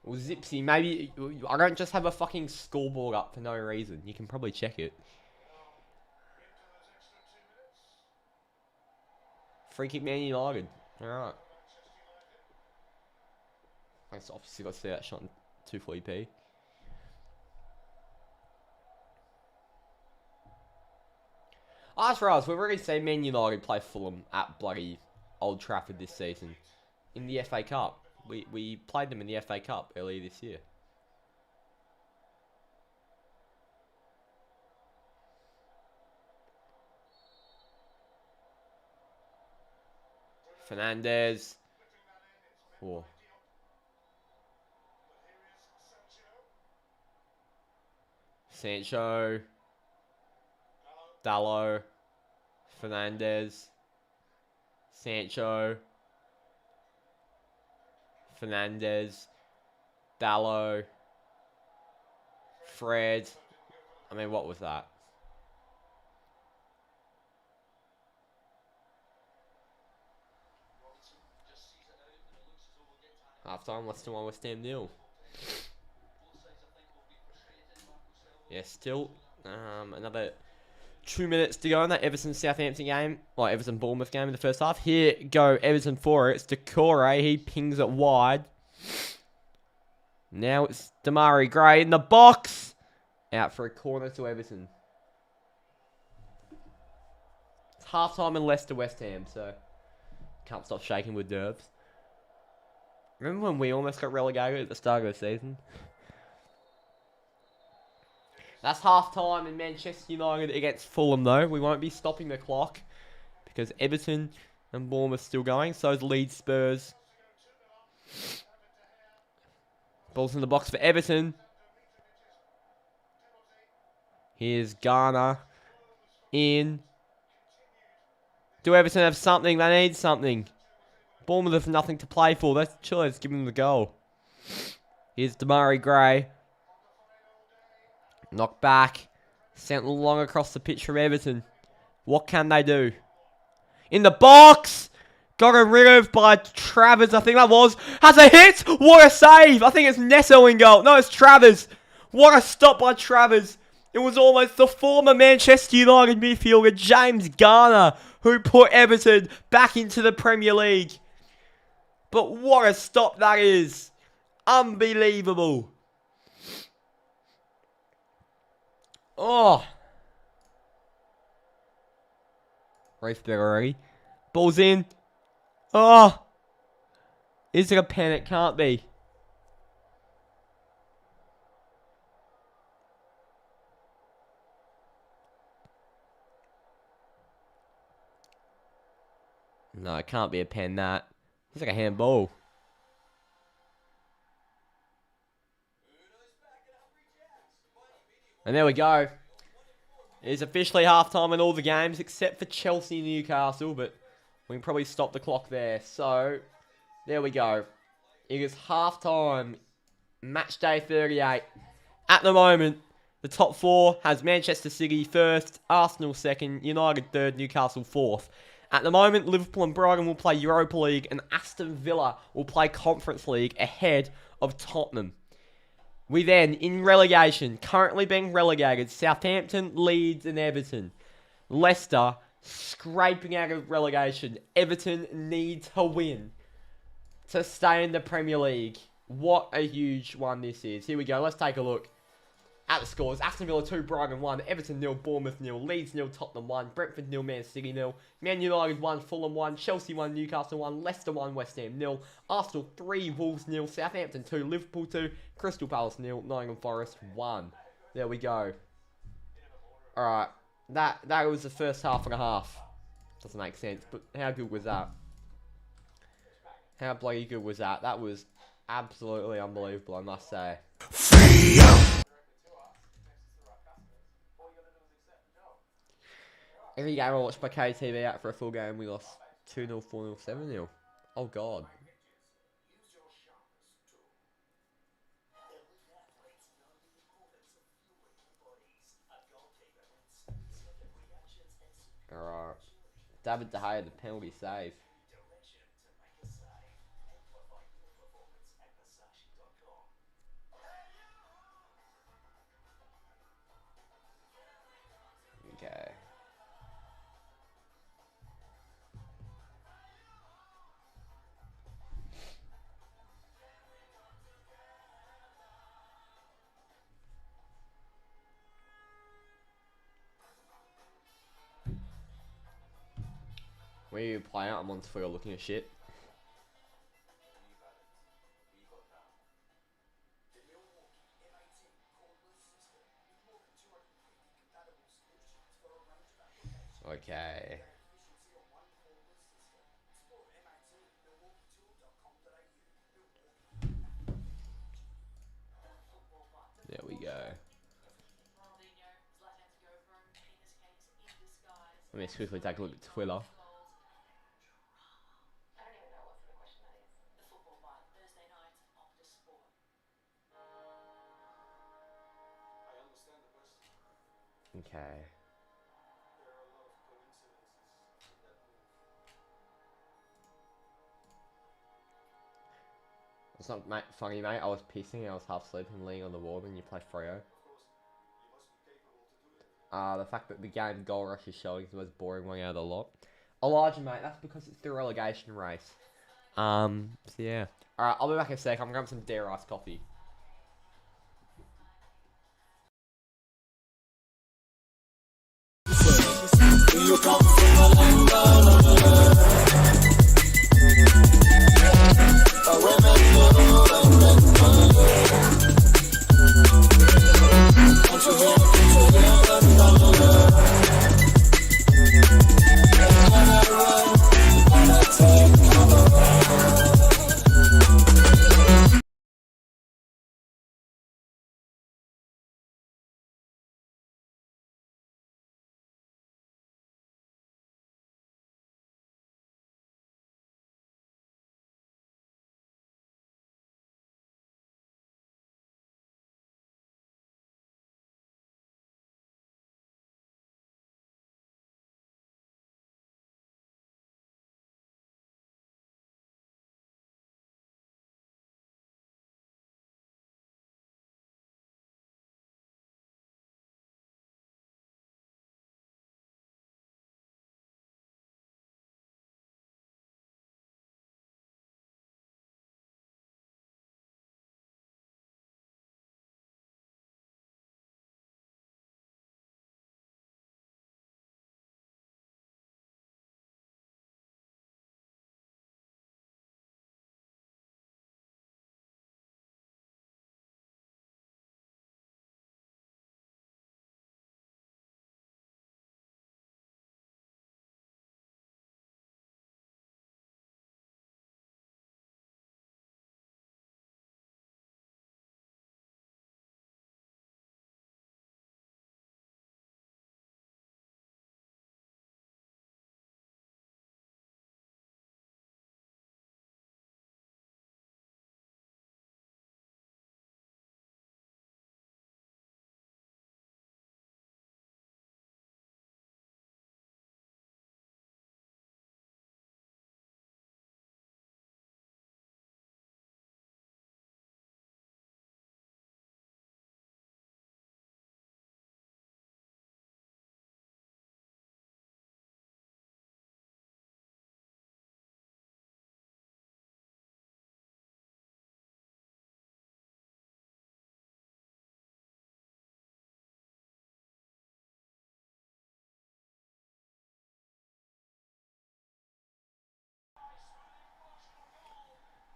Well, Zipsy, maybe I don't just have a fucking scoreboard up for no reason. You can probably check it. Free kick Man United. Alright. I guess obviously got to see that shot in 240p. As for us, we've already seen Man United play Fulham at bloody Old Trafford this season. In the FA Cup. We played them in the FA Cup earlier this year. Fernandez. Oh. Sancho. Dallo. Fernandez. Sancho. Fernandez. Dallo. Fred. I mean, what was that? Half time, Leicester 1, West Ham 0. Yeah, still another 2 minutes to go in that Everton-Southampton game. Well, Everton-Bournemouth game in the first half. Here go Everton for it. It's Decore. He pings it wide. Now it's Damari Gray in the box. Out for a corner to Everton. It's half time in Leicester-West Ham, so can't stop shaking with nerves. Remember when we almost got relegated at the start of the season? That's half time in Manchester United against Fulham, though. We won't be stopping the clock because Everton and Bournemouth still going. So is Leeds Spurs. Ball's in the box for Everton. Here's Garner. In. Do Everton have something? They need something. Bournemouth have nothing to play for. That's chill. Let's give them the goal. Here's Damari Gray. Knocked back. Sent long across the pitch from Everton. What can they do? In the box! Got rid of by Travers, I think that was. Has a hit! What a save! I think it's Neto in goal. No, it's Travers. What a stop by Travers. It was almost the former Manchester United midfielder, James Garner, who put Everton back into the Premier League. But what a stop that is. Unbelievable. Oh. Race back already. Ball's in. Oh. Is it a pen? It can't be. No, it can't be a pen, that. It's like a handball. And there we go. It is officially halftime in all the games except for Chelsea and Newcastle, but we can probably stop the clock there. So, there we go. It is halftime. Match day 38. At the moment, the top four has Manchester City first, Arsenal second, United third, Newcastle fourth. At the moment, Liverpool and Brighton will play Europa League and Aston Villa will play Conference League ahead of Tottenham. We then, in relegation, currently being relegated, Southampton, Leeds and Everton. Leicester scraping out of relegation. Everton need to win to stay in the Premier League. What a huge one this is. Here we go, let's take a look at the scores. Aston Villa 2, Brighton 1, Everton 0, Bournemouth 0, Leeds 0, Tottenham 1, Brentford 0, Man City 0, Man United 1, Fulham 1, Chelsea 1, Newcastle 1, Leicester 1, West Ham 0, Arsenal 3, Wolves 0, Southampton 2, Liverpool 2, Crystal Palace 0, Nottingham Forest 1. There we go. Alright, that was the first half and a half. Doesn't make sense, but how good was that? How bloody good was that? That was absolutely unbelievable, I must say. Every game I watched by KTV out for a full game, we lost 2-0, 4-0, 7-0. Oh, God. Alright. David De Gea, the penalty save. Okay. Where you play out? I'm on Twitter looking at shit. Okay. There we go. Let me quickly take a look at Twitter. Okay. It's not funny, mate. I was pissing, I was half sleeping, laying on the wall when you play Freo. The fact that the game Goal Rush is showing is the most boring one out of the lot. Elijah, mate, that's because it's the relegation race. So yeah. Alright, I'll be back in a sec. I'm grabbing some Dare Ice coffee.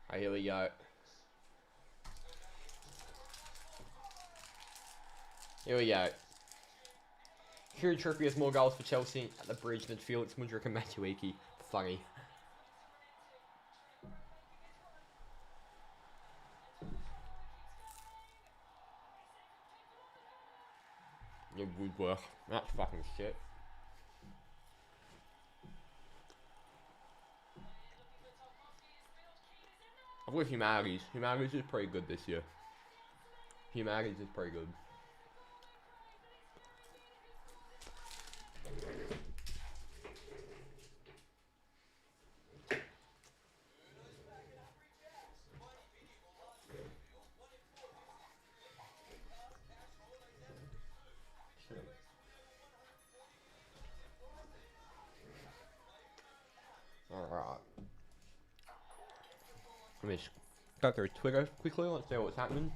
Alright, here we go. Here we go. Kieran Trippier has more goals for Chelsea at the bridge than Felix Mudryk and Matuiki. Funny. It would work. That's fucking shit. I'm with Humanities. Humanities is pretty good this year. Humanities is pretty good. Alright. Let me just go through Twitter quickly. Let's see what's happening.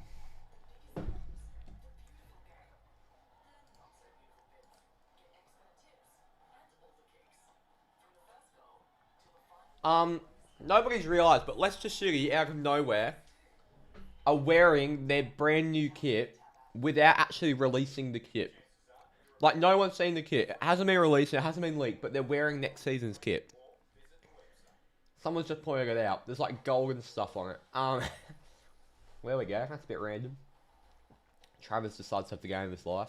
Nobody's realised, but Leicester City, out of nowhere, are wearing their brand new kit without actually releasing the kit. Like, no one's seen the kit. It hasn't been released, it hasn't been leaked, but they're wearing next season's kit. Someone's just pointed it out. There's, like, gold and stuff on it. There we go. That's a bit random. Travis decides to have the game of his life.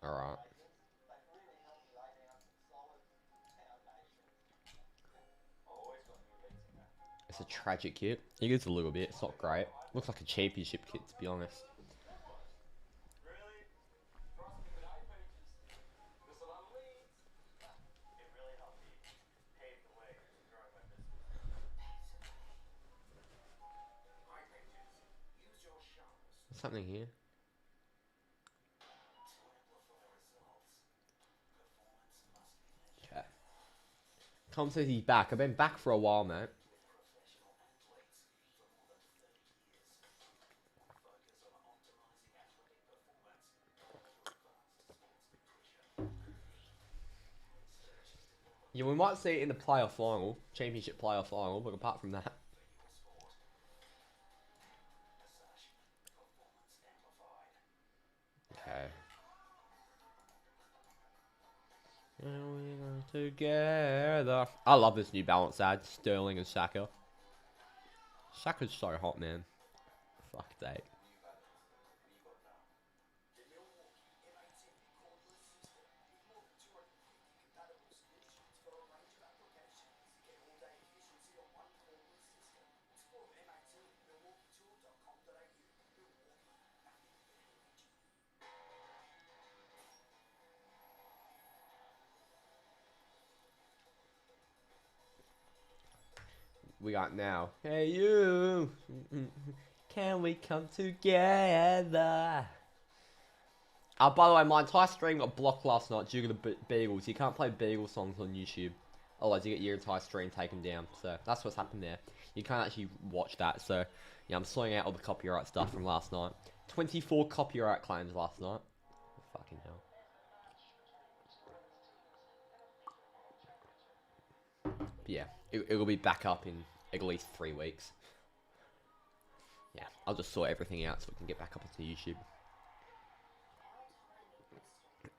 Alright. It's a tragic kit. It is a little bit. It's not great. Looks like a championship kit, to be honest. What's happening here? Okay. Tom says he's back. I've been back for a while, mate. Yeah, we might see it in the playoff final, championship playoff final, but apart from that. Okay. And we go together. I love this New Balance ad, Sterling and Saka. Saka's so hot, man. Fuck that. We got now. Hey you, can we come together? By the way, my entire stream got blocked last night due to the Beagles. You can't play Beagle songs on YouTube, otherwise you get your entire stream taken down. So that's what's happened there. You can't actually watch that. So yeah, I'm sorting out all the copyright stuff from last night. 24 copyright claims last night. Fucking hell. But yeah, it'll be back up in at least 3 weeks. Yeah, I'll just sort everything out so we can get back up onto YouTube.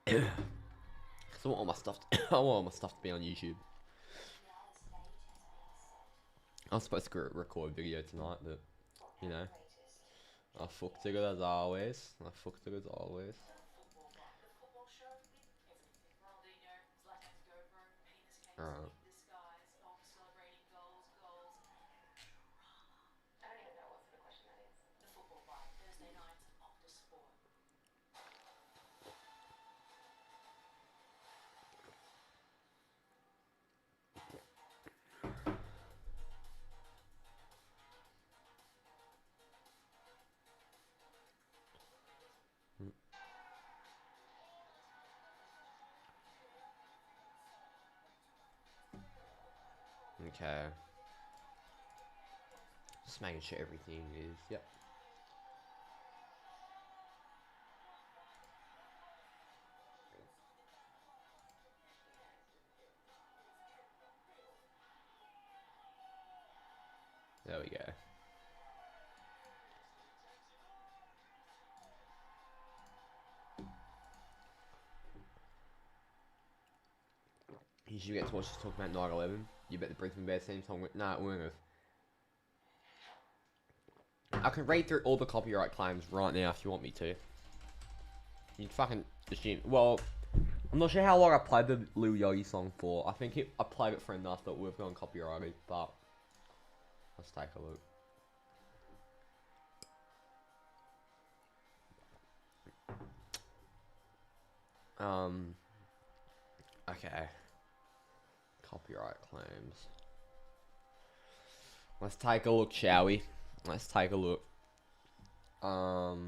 Cause I want all my stuff. I want all my stuff to be on YouTube. I was supposed to record a video tonight, but you know, I fucked it as always. Alright. Okay. Just making sure everything is, yep. There we go. You should get to watch us talk about 9/11. You bet the Brisbane Bears team song. Nah, it wouldn't have. I can read through all the copyright claims right now if you want me to. You'd fucking assume. Well, I'm not sure how long I played the Lil Yachty song for. I think I played it for enough that we've gone copyrighted, but let's take a look. Okay. Copyright claims. Let's take a look, shall we? Let's take a look. How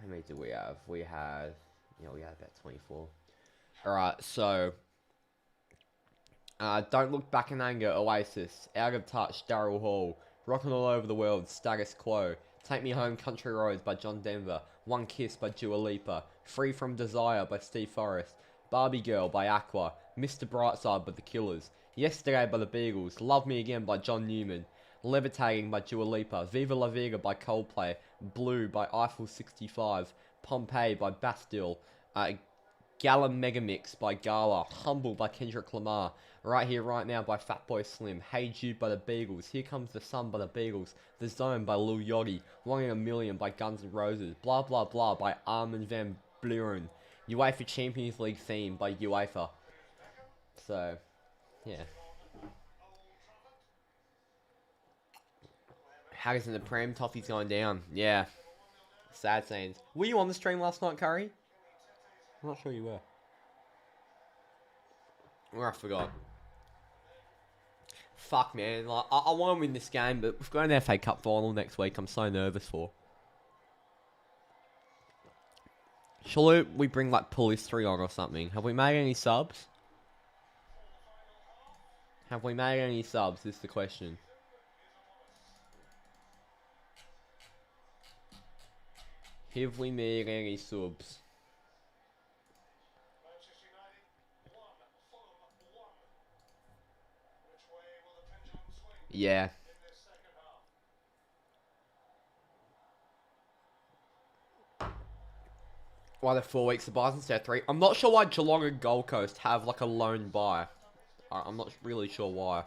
many do we have? We have about 24. Alright, so Don't Look Back in Anger, Oasis, Out of Touch, Daryl Hall, Rockin' All Over the World, Status Quo, Take Me Home, Country Roads by John Denver, One Kiss by Dua Lipa, Free From Desire by Steve Forrest, Barbie Girl by Aqua, Mr. Brightside by The Killers, Yesterday by The Beagles, Love Me Again by John Newman, Levitating by Dua Lipa, Viva La Vida by Coldplay, Blue by Eiffel 65, Pompeii by Bastille, Gala Megamix by Gala, Humble by Kendrick Lamar, Right Here Right Now by Fatboy Slim, Hey Jude by The Beagles, Here Comes the Sun by The Beagles, The Zone by Lil Yachty, Wanting a Million by Guns N' Roses, Blah Blah Blah by Armin van Buuren, UEFA Champions League Theme by UEFA. So, yeah. Haggis in the Prem, Toffee's going down. Yeah. Sad scenes. Were you on the stream last night, Curry? I'm not sure you were. Or I forgot. Fuck, man. Like, I want to win this game, but we've got an FA Cup final next week. I'm so nervous for. Surely we bring, like, Police 3 on or something. Have we made any subs? Have we made any subs, is the question. Have we made any subs? Yeah. Why the 4 weeks of buys instead of 3? I'm not sure why Geelong and Gold Coast have like a loan buy. I'm not really sure why.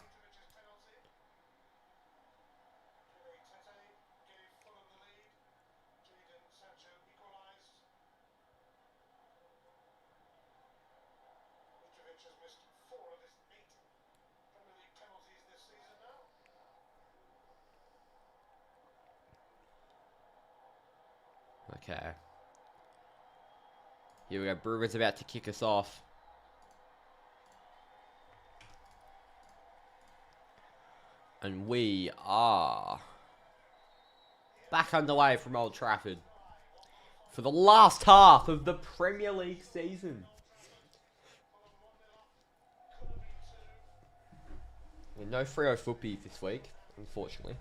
Okay. Here we go. Brugger's about to kick us off. And we are back underway from Old Trafford for the last half of the Premier League season. Yeah, no Freo footy this week, unfortunately.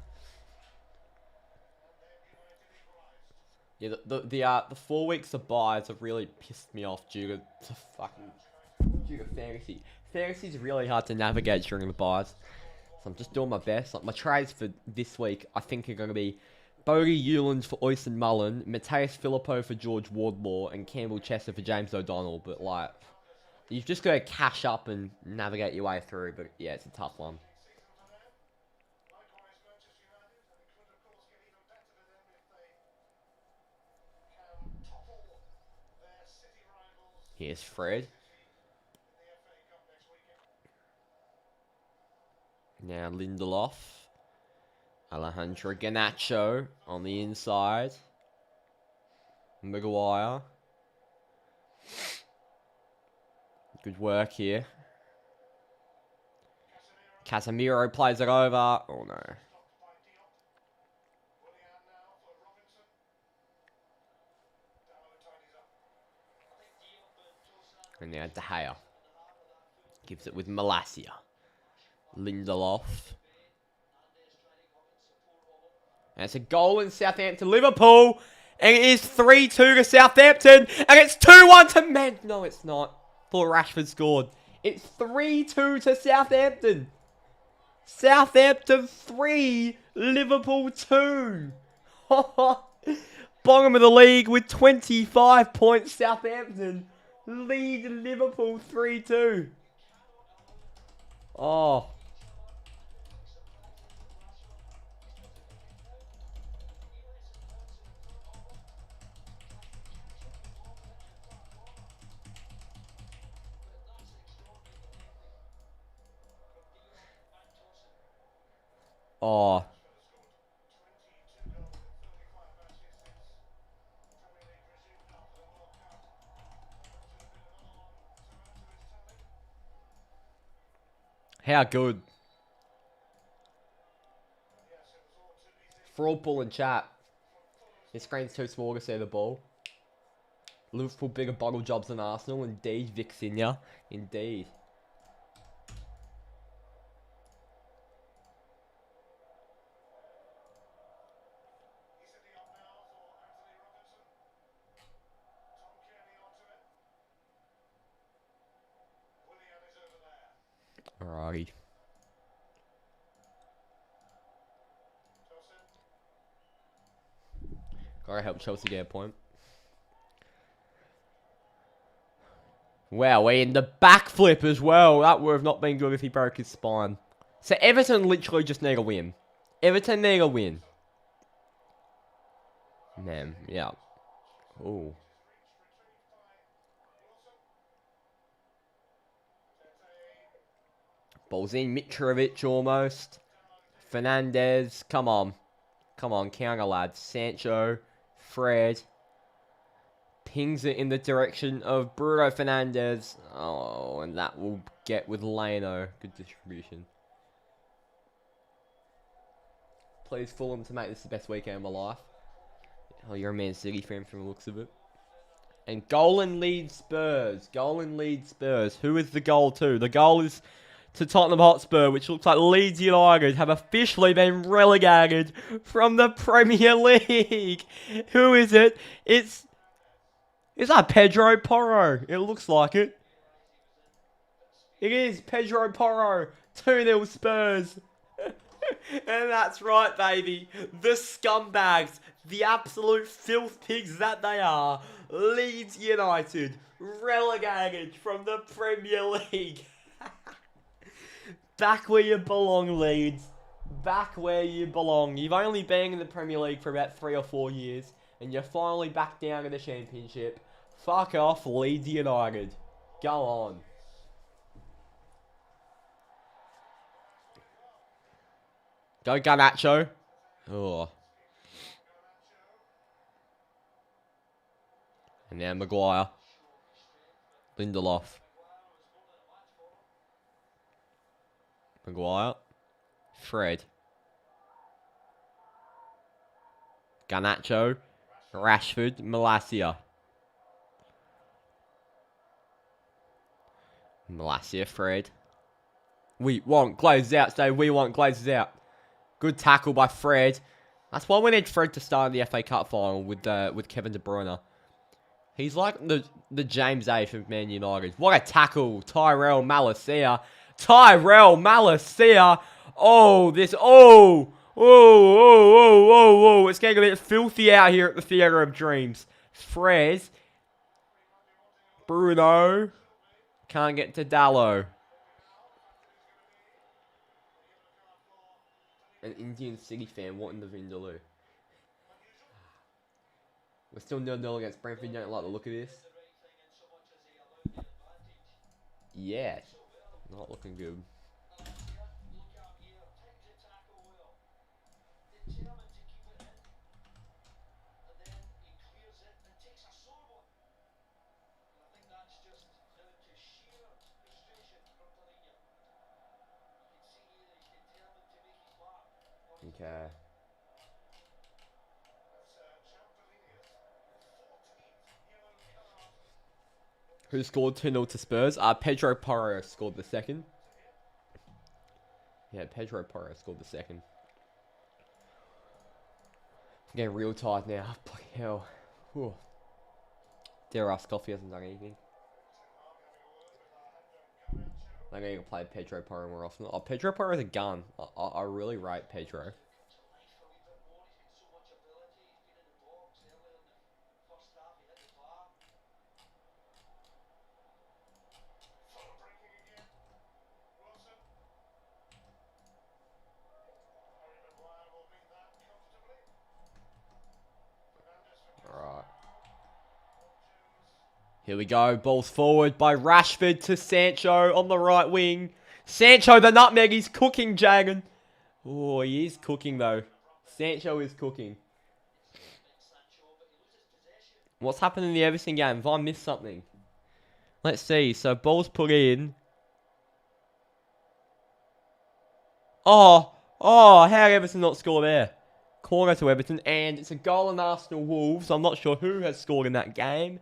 Yeah, the 4 weeks of buys have really pissed me off due to fantasy. Fantasy's really hard to navigate during the buys. So I'm just doing my best. Like my trades for this week, I think are going to be Bodie Hewland for Oyson Mullen, Mateus Filippo for George Wardlaw, and Campbell Chester for James O'Donnell. But like, you've just got to cash up and navigate your way through. But yeah, it's a tough one. Here's Fred. Now Lindelof. Alejandro Garnacho on the inside. Maguire. Good work here. Casemiro plays it over. Oh no. And now De Gea. Gives it with Malacia. Lindelof. And it's a goal in Southampton. Liverpool. And it is 3-2 to Southampton. And it's 2-1 to Man. No, it's not. Thought Rashford scored. It's 3-2 to Southampton. Southampton 3. Liverpool 2. Bottom of the league with 25 points. Southampton lead Liverpool 3-2. Oh. Oh. How good. Fraud ball and chat. His screen's too small to see the ball. Liverpool bigger bottle jobs than Arsenal. Indeed, Vic Senior. Indeed. Alrighty. Gotta help Chelsea get a point. Wow, in the backflip as well. That would have not been good if he broke his spine. So Everton literally just need a win. Everton need a win. Man, yeah. Ooh. Ball's in. Mitrovic almost. Fernandez. Come on. Come on, counter lads. Sancho. Fred. Pings it in the direction of Bruno Fernandez. Oh, and that will get with Leno. Good distribution. Please Fulham to make this the best weekend of my life. Oh, you're a Man City fan from the looks of it. And Golan leads Spurs. Golan leads Spurs. Who is the goal to? The goal is to Tottenham Hotspur, which looks like Leeds United have officially been relegated from the Premier League. Who is it? Is that Pedro Porro? It looks like it. It is Pedro Porro. 2-0 Spurs. And that's right, baby. The scumbags, the absolute filth pigs that they are, Leeds United, relegated from the Premier League. Back where you belong, Leeds. Back where you belong. You've only been in the Premier League for about 3 or 4 years, and you're finally back down to the Championship. Fuck off, Leeds United. Go on. Go Garnacho. Oh. And now Maguire. Lindelof. Maguire. Fred. Garnacho. Rashford. Malacia. Malacia, Fred. We want Glazers out, so we want Glazers out. Good tackle by Fred. That's why we need Fred to start in the FA Cup final with Kevin De Bruyne. He's like the James A of Man United. What a tackle. Tyrell Malacia. Tyrell Malacia. Oh, this. Oh. Oh. It's getting a bit filthy out here at the Theatre of Dreams. Fred. Bruno. Can't get to Dallo. An Indian City fan wanting the Vindaloo. We're still 0-0 against Brentford. You don't like the look of this? Yeah. Not looking good. Okay. Who scored 2-0 to Spurs? Pedro Porro scored the second. Yeah, Pedro Porro scored the second. I'm getting real tired now. Bloody hell. Whew. Dare ask Coffee hasn't done anything. I need to play Pedro Porro more often. Oh, Pedro Porro is a gun. I really rate Pedro. Alright. Here we go. Balls forward by Rashford to Sancho on the right wing. Sancho, the nutmeg, he's cooking, Jagan. Oh, he is cooking though. Sancho is cooking. What's happened in the Everton game? Have I missed something? Let's see. So, ball's put in. Oh, how did Everton not score there? Corner to Everton, and it's a goal in Arsenal Wolves. I'm not sure who has scored in that game,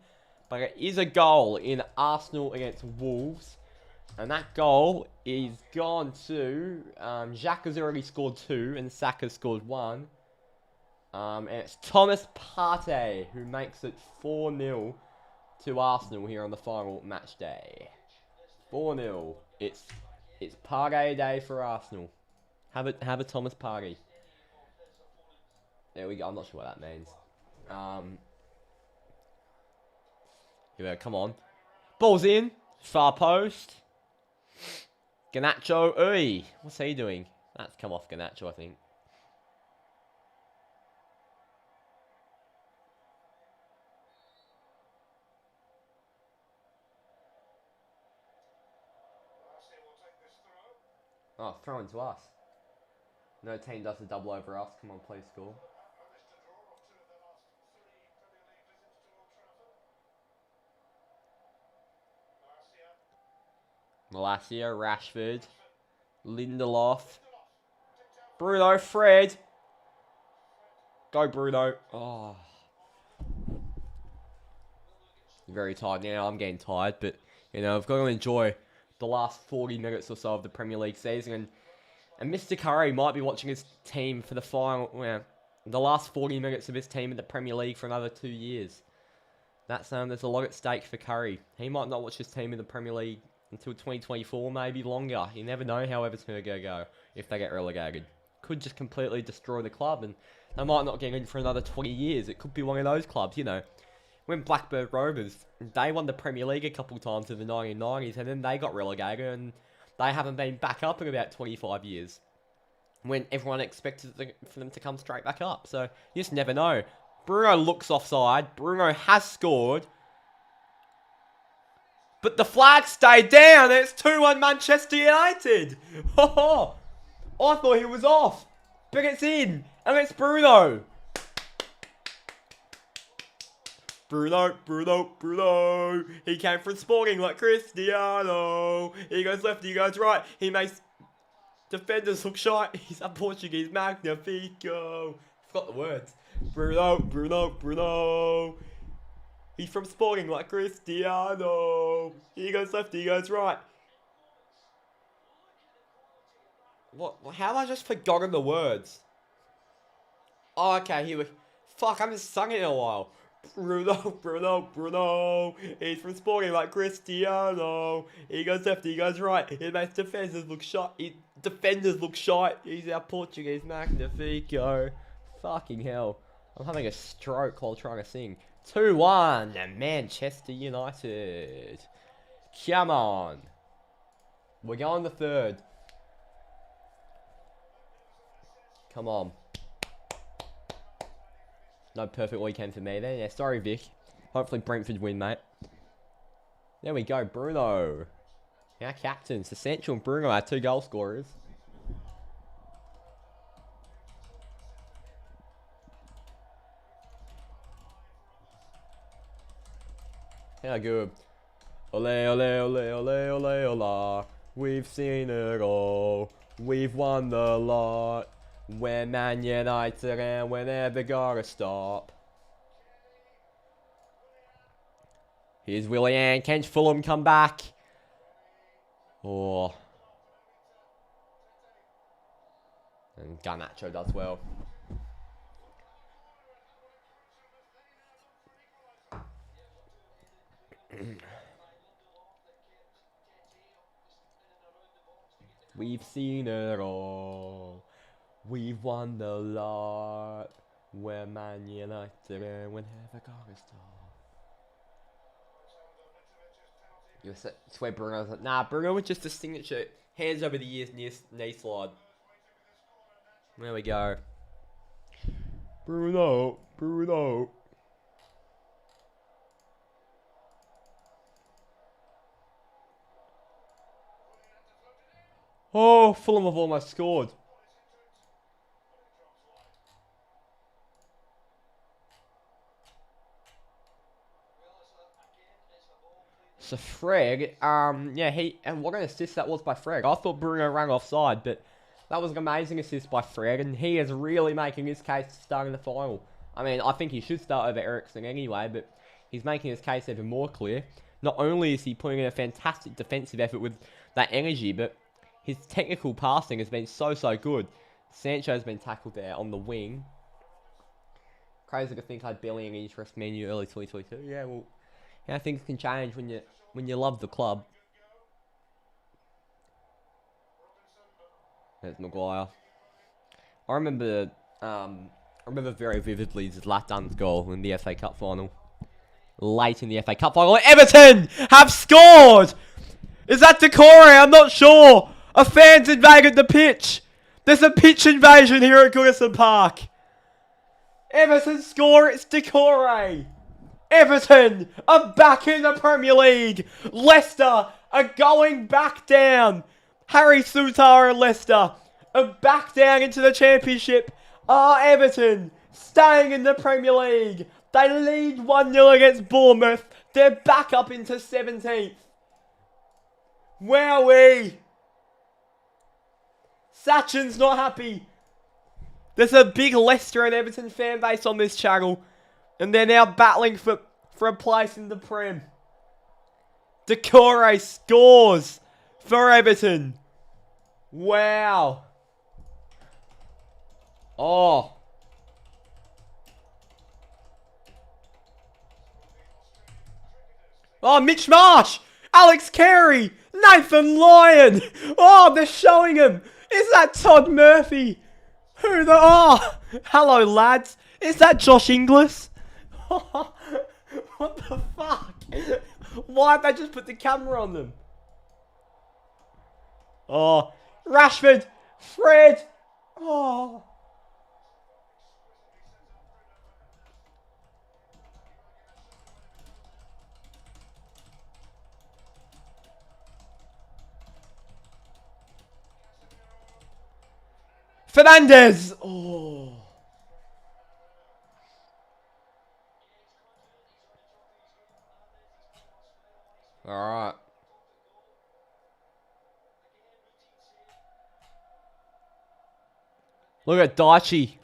but it is a goal in Arsenal against Wolves. And that goal is gone to... Jacques has already scored 2, and Saka scored 1. And it's Thomas Partey who makes it 4-0 to Arsenal here on the final match day. 4-0. It's Partey day for Arsenal. Have a Thomas Partey. There we go. I'm not sure what that means. Here we go. Come on. Ball's in. Far post. Garnacho. Oi. What's he doing? That's come off Garnacho, I think. Oh, throw into us. No team does a double over us. Come on, please score. Malacia, Rashford, Lindelof, Bruno, Fred. Go, Bruno. Oh. Very tired now. I'm getting tired, but, you know, I've got to enjoy the last 40 minutes or so of the Premier League season. And Mr. Curry might be watching his team for the final, the last 40 minutes of his team in the Premier League for another 2 years. That's there's a lot at stake for Curry. He might not watch his team in the Premier League until 2024, maybe longer. You never know how Everton are go if they get relegated. Could just completely destroy the club, and they might not get in for another 20 years. It could be one of those clubs, you know. When Blackburn Rovers, they won the Premier League a couple times in the 1990s, and then they got relegated, and they haven't been back up in about 25 years. When everyone expected for them to come straight back up. So, you just never know. Bruno looks offside. Bruno has scored. But the flag stayed down. It's 2-1 Manchester United. Oh, I thought he was off. But it's in. And it's Bruno. Bruno. He came from Sporting like Cristiano. He goes left, he goes right. He makes defenders look shy. He's a Portuguese magnifico. Forgot the words. Bruno. He's from Sporting like Cristiano. He goes left, he goes right. What? How have I just forgotten the words? Oh, okay, here we... Fuck, I haven't sung it in a while. Bruno. He's from Sporting like Cristiano. He goes left, he goes right. He makes defenders look shy. He's our Portuguese magnifico. Fucking hell. I'm having a stroke while trying to sing. 2-1 Manchester United. Come on. We're going the third. Come on. No perfect weekend for me then. Yeah, sorry, Vic. Hopefully Brentford win, mate. There we go, Bruno. Our captains. Essential and Bruno, our 2 goal scorers. How good. Ole. We've seen it all. We've won the lot. We're Man United and we're never gonna stop. Here's Willian. Can Fulham come back? Oh. And Garnacho does well. We've seen it all. We've won the lot. We're Man United and we're never gonna stop. You swear Bruno's like, nah, Bruno was just a signature. Hands over the ears, knee slide. There we go. Bruno. Oh, Fulham have almost scored. So Fred, yeah, and what an assist that was by Fred. I thought Bruno ran offside, but that was an amazing assist by Fred, and he is really making his case to start in the final. I mean, I think he should start over Ericsson anyway, but he's making his case even more clear. Not only is he putting in a fantastic defensive effort with that energy, but his technical passing has been so good. Sancho's been tackled there on the wing. Crazy to think I'd barely any interest in Man U early 2022. Yeah, well, how things can change when you love the club. There's Maguire. I remember very vividly his last done goal in the FA Cup final. Late in the FA Cup final, Everton have scored! Is that Decore? I'm not sure. A fan's invaded the pitch. There's a pitch invasion here at Goodison Park. Everton score, it's Decore. Everton are back in the Premier League. Leicester are going back down. Harry Souttar and Leicester are back down into the Championship. Everton staying in the Premier League. They lead 1-0 against Bournemouth. They're back up into 17th. Wowee! Sachin's not happy. There's a big Leicester and Everton fan base on this channel, and they're now battling for a place in the Prem. Decore scores for Everton. Wow. Oh. Oh, Mitch Marsh. Alex Carey. Nathan Lyon. Oh, they're showing him. Is that Todd Murphy? Who the... Oh, hello, lads. Is that Josh Inglis? What the fuck? Why'd they just put the camera on them? Oh, Rashford. Fred. Oh. Fernandez. Oh. Alright. Look at Daichi.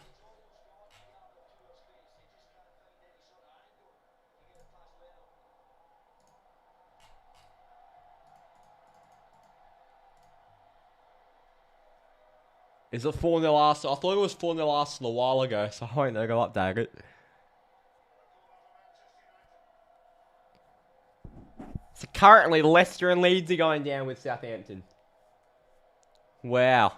Is it 4-0 Arsenal? I thought it was 4-0 Arsenal a while ago, so I won't know, go update it. So currently Leicester and Leeds are going down with Southampton. Wow.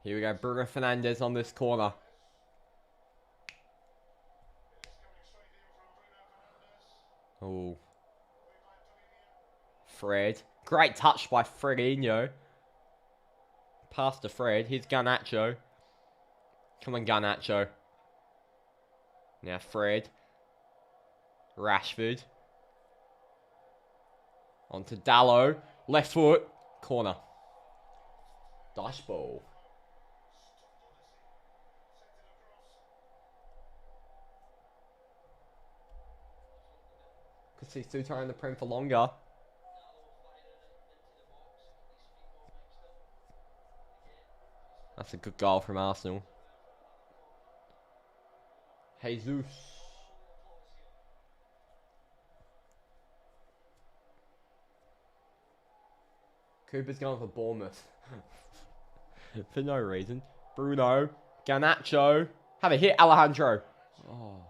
Here we go, Bruno Fernandes on this corner. Oh. Fred. Great touch by Fredinho. Pass to Fred. Here's Garnacho. Come on, Garnacho. Now Fred. Rashford. On to Dallo. Left foot. Corner. Dice ball. Could see Souttar in the Prem for longer. That's a good goal from Arsenal. Jesus. Cooper's going for Bournemouth. For no reason. Bruno. Garnacho. Have a hit, Alejandro. Oh.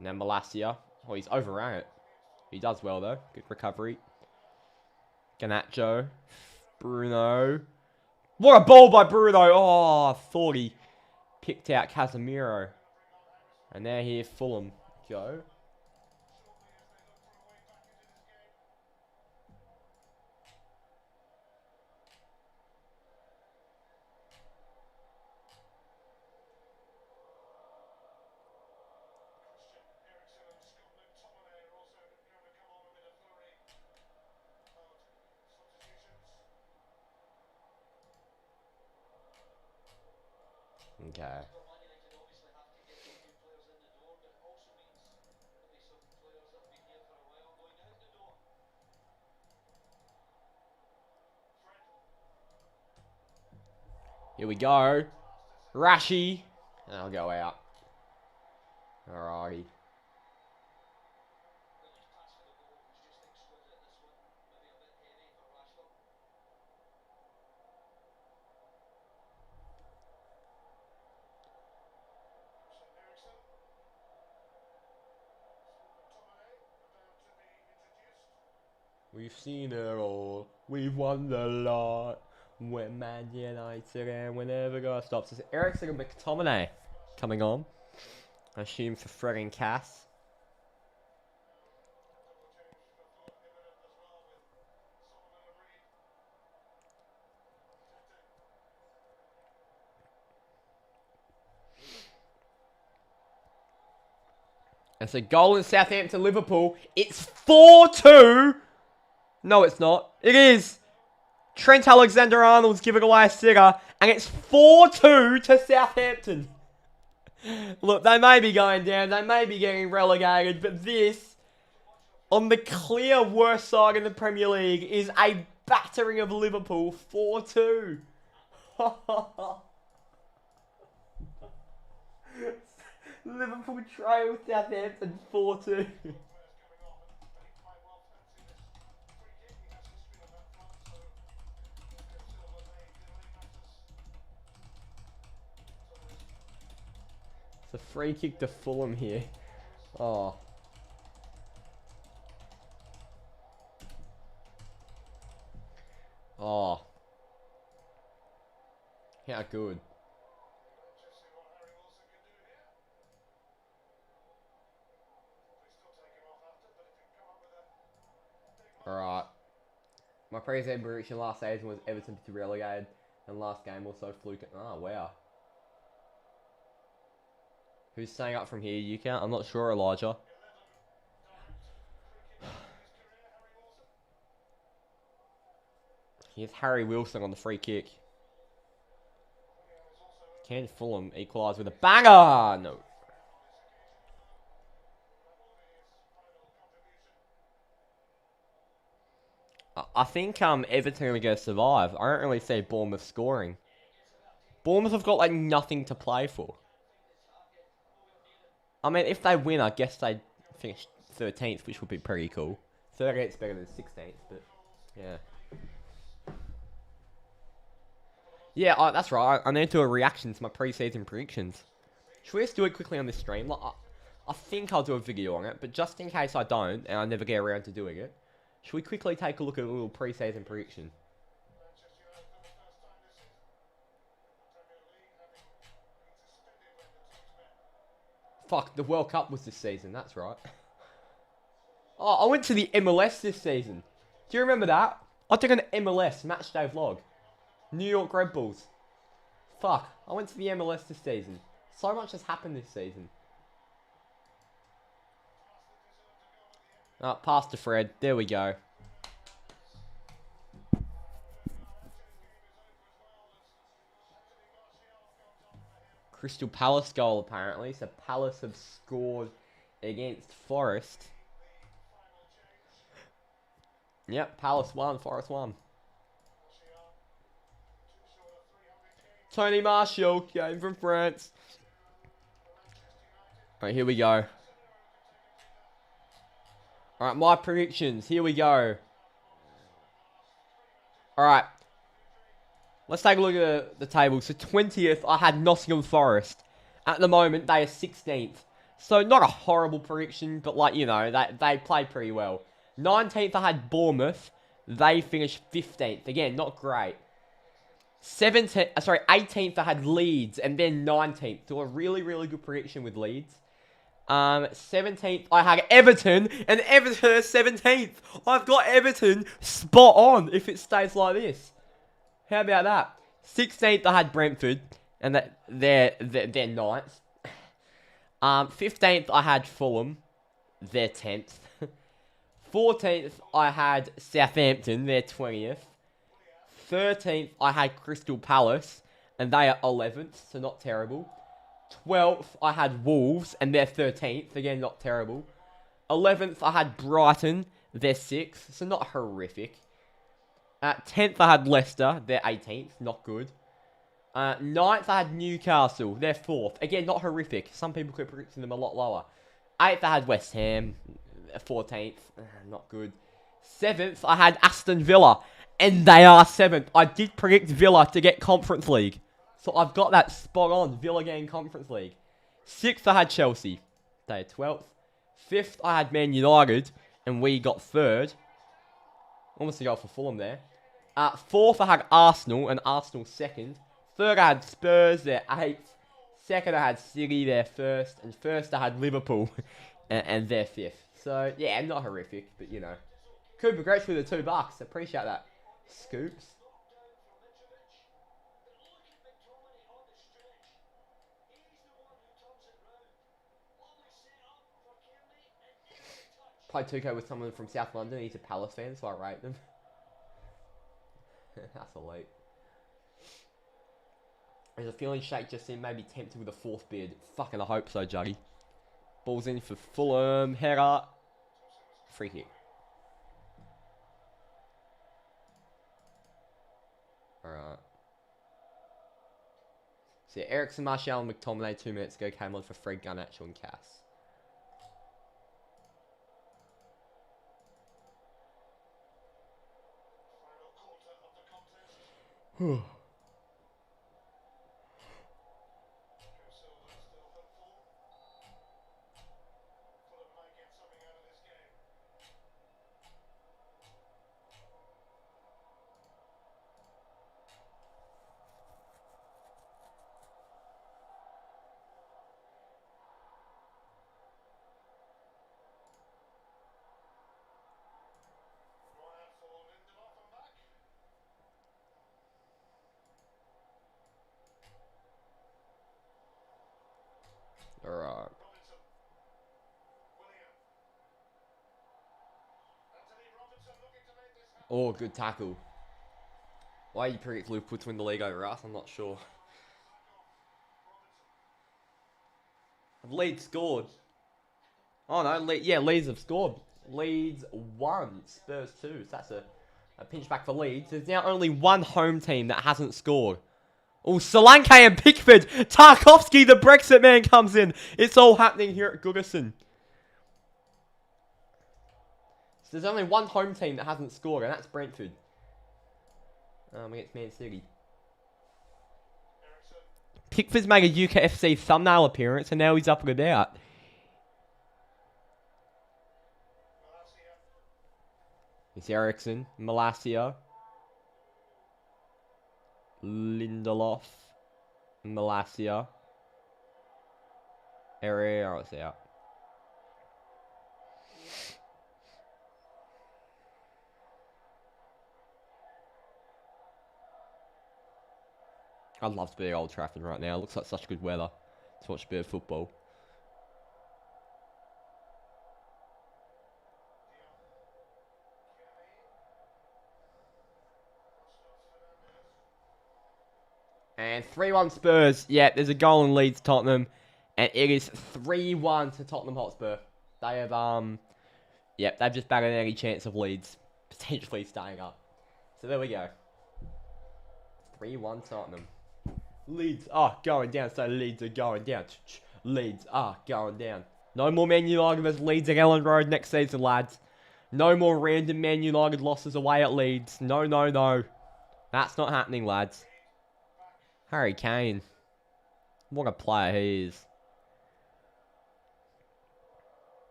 Now Malacia. Oh, he's overran it. He does well, though. Good recovery. Garnacho. Bruno. What a ball by Bruno. Oh, I thought he picked out Casemiro. And now here Fulham go. Okay. Here we go. Rashi. And I'll go out. Alrighty. We've seen it all. We've won the lot. We're Man United and we're never gonna stop. So it's Ericsson and McTominay coming on. I assume for Fred and Cass. It's a goal in Southampton, Liverpool. It's 4-2. No, it's not. It is. Trent Alexander-Arnold's giving away a sitter. And it's 4-2 to Southampton. Look, they may be going down. They may be getting relegated. But this, on the clear worst side in the Premier League, is a battering of Liverpool. 4-2. Liverpool trail Southampton 4-2. It's a free kick to Fulham here. Oh. Oh. How good. Alright. My pre-season prediction last season was Everton to be relegated. And last game also fluke. Oh, wow. Who's staying up from here? UCATT? I'm not sure, Elijah. Here's Harry Wilson on the free kick. Can Fulham equalise with a banger? No. I think Everton are going to survive. I don't really see Bournemouth scoring. Bournemouth have got like nothing to play for. I mean, if they win, I guess they'd finish 13th, which would be pretty cool. 38th's better than 16th, but yeah. Yeah, that's right. I need to do a reaction to my pre-season predictions. Should we just do it quickly on this stream? Like, I think I'll do a video on it, but just in case I don't, and I never get around to doing it, should we quickly take a look at a little pre-season prediction? Fuck, the World Cup was this season, that's right. Oh, I went to the MLS this season. Do you remember that? I took an MLS matchday vlog. New York Red Bulls. Fuck, I went to the MLS this season. So much has happened this season. Pass to Fred. There we go. Crystal Palace goal, apparently. So Palace have scored against Forest. Yep, Palace won, Forest won. Tony Martial came from France. Alright, here we go. Alright, my predictions. Here we go. Alright. Let's take a look at the table. So 20th, I had Nottingham Forest. At the moment, they are 16th. So not a horrible prediction, but like, you know, they played pretty well. 19th, I had Bournemouth. They finished 15th. Again, not great. 18th, I had Leeds, and then 19th. So a really, really good prediction with Leeds. 17th, I had Everton, and Everton is 17th. I've got Everton spot on if it stays like this. How about that? 16th, I had Brentford, and they're 9th. 15th, I had Fulham, they're 10th. 14th, I had Southampton, they're 20th. 13th, I had Crystal Palace, and they are 11th, so not terrible. 12th, I had Wolves, and they're 13th. Again, not terrible. 11th, I had Brighton. They're 6th, so not horrific. 10th, I had Leicester. They're 18th, not good. 9th, I had Newcastle. They're 4th. Again, not horrific. Some people could predict them a lot lower. 8th, I had West Ham. 14th, not good. 7th, I had Aston Villa, and they are 7th. I did predict Villa to get Conference League. So I've got that spot on. Villa getting Conference League. 6th, I had Chelsea. They are 12th. 5th, I had Man United. And we got 3rd. Almost a goal for Fulham there. 4th, I had Arsenal. And Arsenal 2nd. 3rd, I had Spurs. They're 8th. 2nd, I had City. They're 1st. And 1st, I had Liverpool. and they're 5th. So, yeah, not horrific. But, you know. Cooper, great for the $2. Appreciate that. Scoops. Played 2K with someone from South London. He's a Palace fan, so I rate them. That's elite. There's a feeling Shake just in maybe tempted with a 4th bid. Fucking I hope so, Juggy. Ball's in for Fulham. Header. Free kick. Alright. So yeah, Ericsson, Martial, and McTominay 2 minutes ago came on for Fred, Garnacho, and Cass. Alright. Oh, good tackle. Why you predict Liverpool to win the league over us? I'm not sure. Have Leeds scored? Oh no, Leeds have scored. Leeds 1, Spurs 2. So that's a pinch back for Leeds. There's now only one home team that hasn't scored. Oh, Solanke and Pickford. Tarkovsky, the Brexit man, comes in. It's all happening here at Goodison. So there's only one home team that hasn't scored, and that's Brentford. Against Man City. Pickford's made a UCATT FC thumbnail appearance, and now he's up and about. It's Ericsson, Malacia, Lindelof, Malacia, Herrera's out. I'd love to be at Old Trafford right now. It looks like such good weather to watch a bit of football. And 3-1 Spurs. Yeah, there's a goal in Leeds Tottenham. And it is 3-1 to Tottenham Hotspur. They have, yep, they've just batted any chance of Leeds potentially staying up. So there we go. 3-1 Tottenham. Leeds are going down, so Leeds are going down. Leeds are going down. No more Man United versus Leeds at Ellen Road next season, lads. No more random Man United losses away at Leeds. No, no, no. That's not happening, lads. Harry Kane. What a player he is.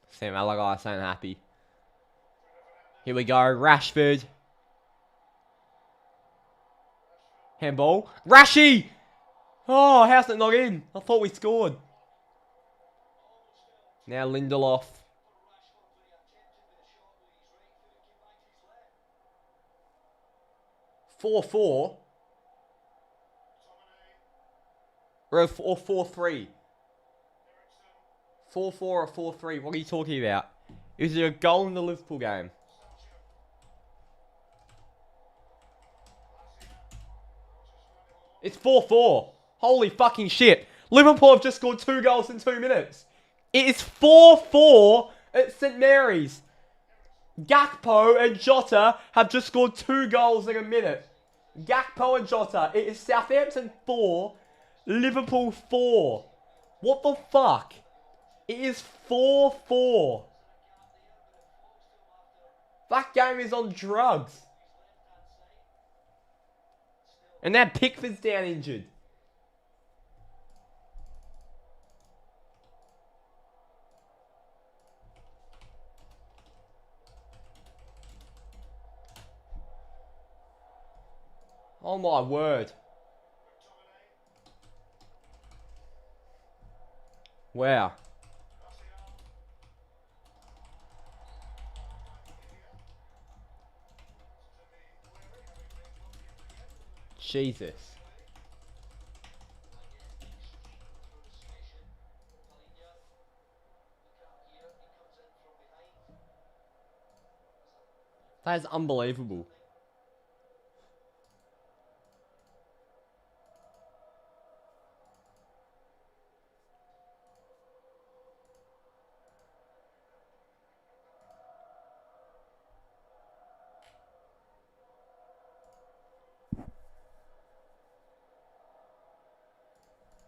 Sam Allardyce ain't happy. Here we go. Rashford. Handball. Rashi! Oh, how's it not in? I thought we scored. Now Lindelof. Four. Or 4-3. 4-4 or 4-3? What are you talking about? Is it a goal in the Liverpool game? It's 4-4. Holy fucking shit. Liverpool have just scored 2 goals in 2 minutes. It is 4-4 at St Mary's. Gakpo and Jota have just scored 2 goals in a minute. Gakpo and Jota. It is Southampton 4, Liverpool 4. What the fuck? It is 4-4. That game is on drugs. And now Pickford's down injured. Oh my word. Wow. Jesus. That is unbelievable.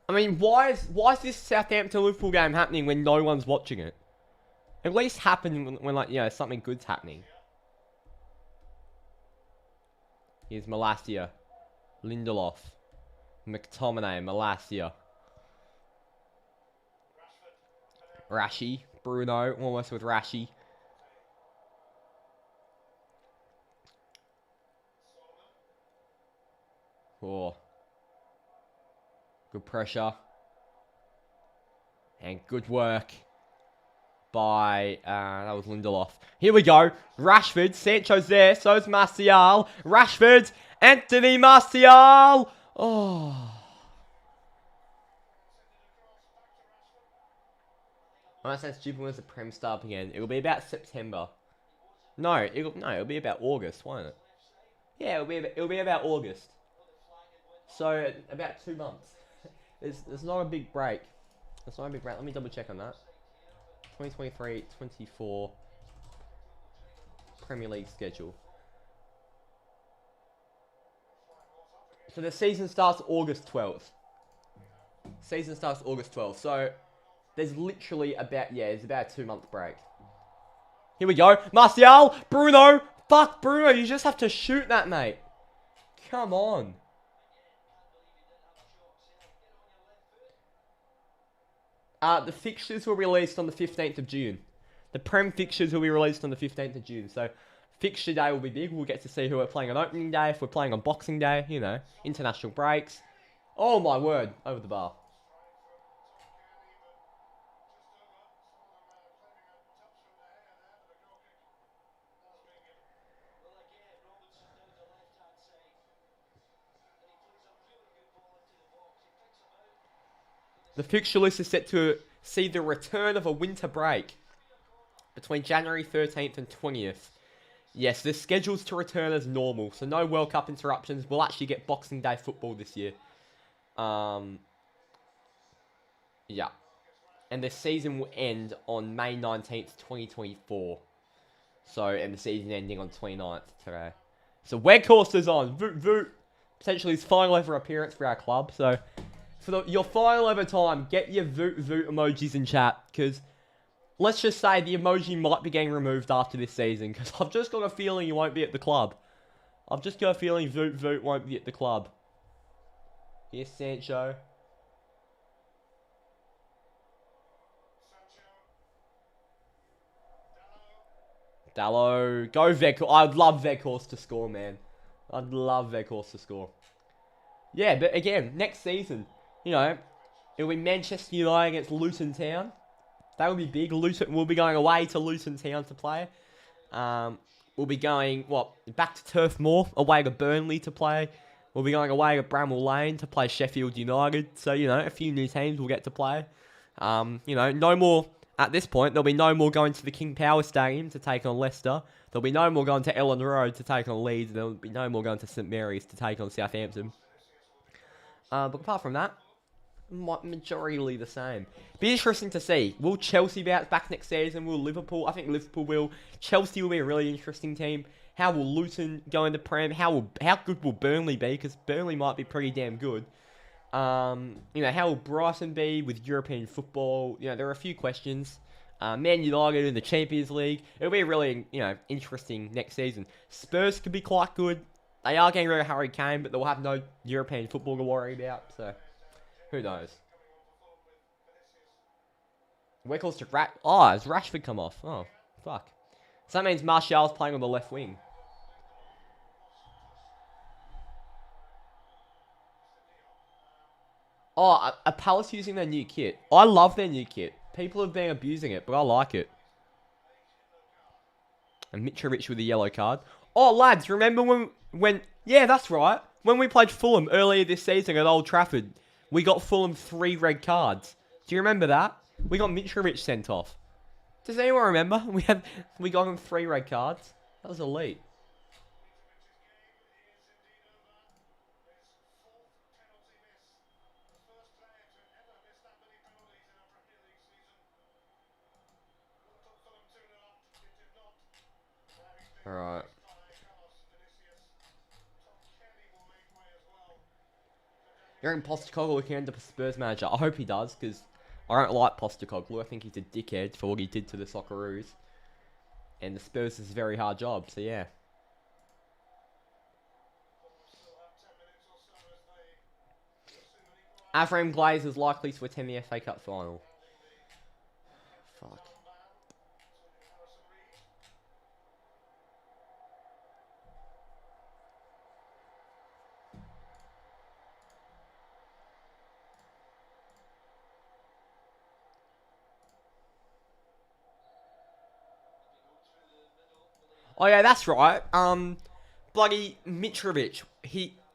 I mean, why is this Southampton Liverpool game happening when no one's watching it? At least happen when like, you know, something good's happening. Here's Malacia, Lindelof, McTominay, Malacia, Rashi, Bruno, almost with Rashi. Oh. Good pressure. And good work by, that was Lindelof. Here we go. Rashford. Sancho's there. So's Martial. Rashford. Anthony Martial. Oh. I might sound stupid when it's a Prem start again. It'll be about September. No, it'll be about August, won't it? Yeah, it'll be about August. So, about 2 months. There's not a big break. There's not a big break. Let me double check on that. 2023-24 Premier League schedule. So the season starts August 12th. Season starts August 12th. So there's literally about, yeah, it's about a 2-month break. Here we go. Martial, Bruno. Fuck, Bruno, you just have to shoot that, mate. Come on. The fixtures were released on the 15th of June. The Prem fixtures will be released on the 15th of June. So, fixture day will be big. We'll get to see who we're playing on opening day, if we're playing on Boxing Day, you know, international breaks. Oh my word, over the bar. The fixture list is set to see the return of a winter break between January 13th and 20th. Yes, the schedule's to return as normal, so no World Cup interruptions. We'll actually get Boxing Day football this year. Yeah. And the season will end on May 19th, 2024. So, and the season ending on 29th today. So, Weghorst is on. Voot Voot. Potentially his final ever appearance for our club, so for your final ever time, get your Voot Voot emojis in chat, because let's just say the emoji might be getting removed after this season, because I've just got a feeling you won't be at the club. I've just got a feeling Voot Voot won't be at the club. Here's Sancho. Dallo. Go Weghorst. I'd love Weghorst to score, man. I'd love Weghorst to score. Yeah, but again, next season, you know, it'll be Manchester United against Luton Town. That will be big. Luton, we'll be going away to Luton Town to play. We'll be going, back to Turf Moor, away to Burnley to play. We'll be going away to Bramall Lane to play Sheffield United. So, you know, a few new teams we'll get to play. You know, no more At this point, there'll be no more going to the King Power Stadium to take on Leicester. There'll be no more going to Ellen Road to take on Leeds. There'll be no more going to St Mary's to take on Southampton. But apart from that, majority the same. Be interesting to see. Will Chelsea bounce back next season? Will Liverpool? I think Liverpool will. Chelsea will be a really interesting team. How will Luton go into Prem? How good will Burnley be? Because Burnley might be pretty damn good. How will Brighton be with European football? There are a few questions. Man United in the Champions League. It'll be a really, interesting next season. Spurs could be quite good. They are getting rid of Harry Kane, but they'll have no European football to worry about. So, who knows? Where calls to has Rashford come off? Oh, fuck. So that means Martial's playing on the left wing. Oh, are Palace using their new kit? I love their new kit. People have been abusing it, but I like it. And Mitrovic with a yellow card. Oh, lads, remember when... Yeah, that's right. When we played Fulham earlier this season at Old Trafford, we got Fulham 3 red cards. Do you remember that? We got Mitrovic sent off. Does anyone remember? We got him 3 red cards. That was elite. Alright. You're Postecoglou looking into Spurs manager. I hope he does, because I don't like Postecoglou. I think he's a dickhead for what he did to the Socceroos. And the Spurs is a very hard job, so yeah. Avram Glaze is likely to attend the FA Cup final. Fuck. Oh yeah, that's right. Bloody Mitrovic.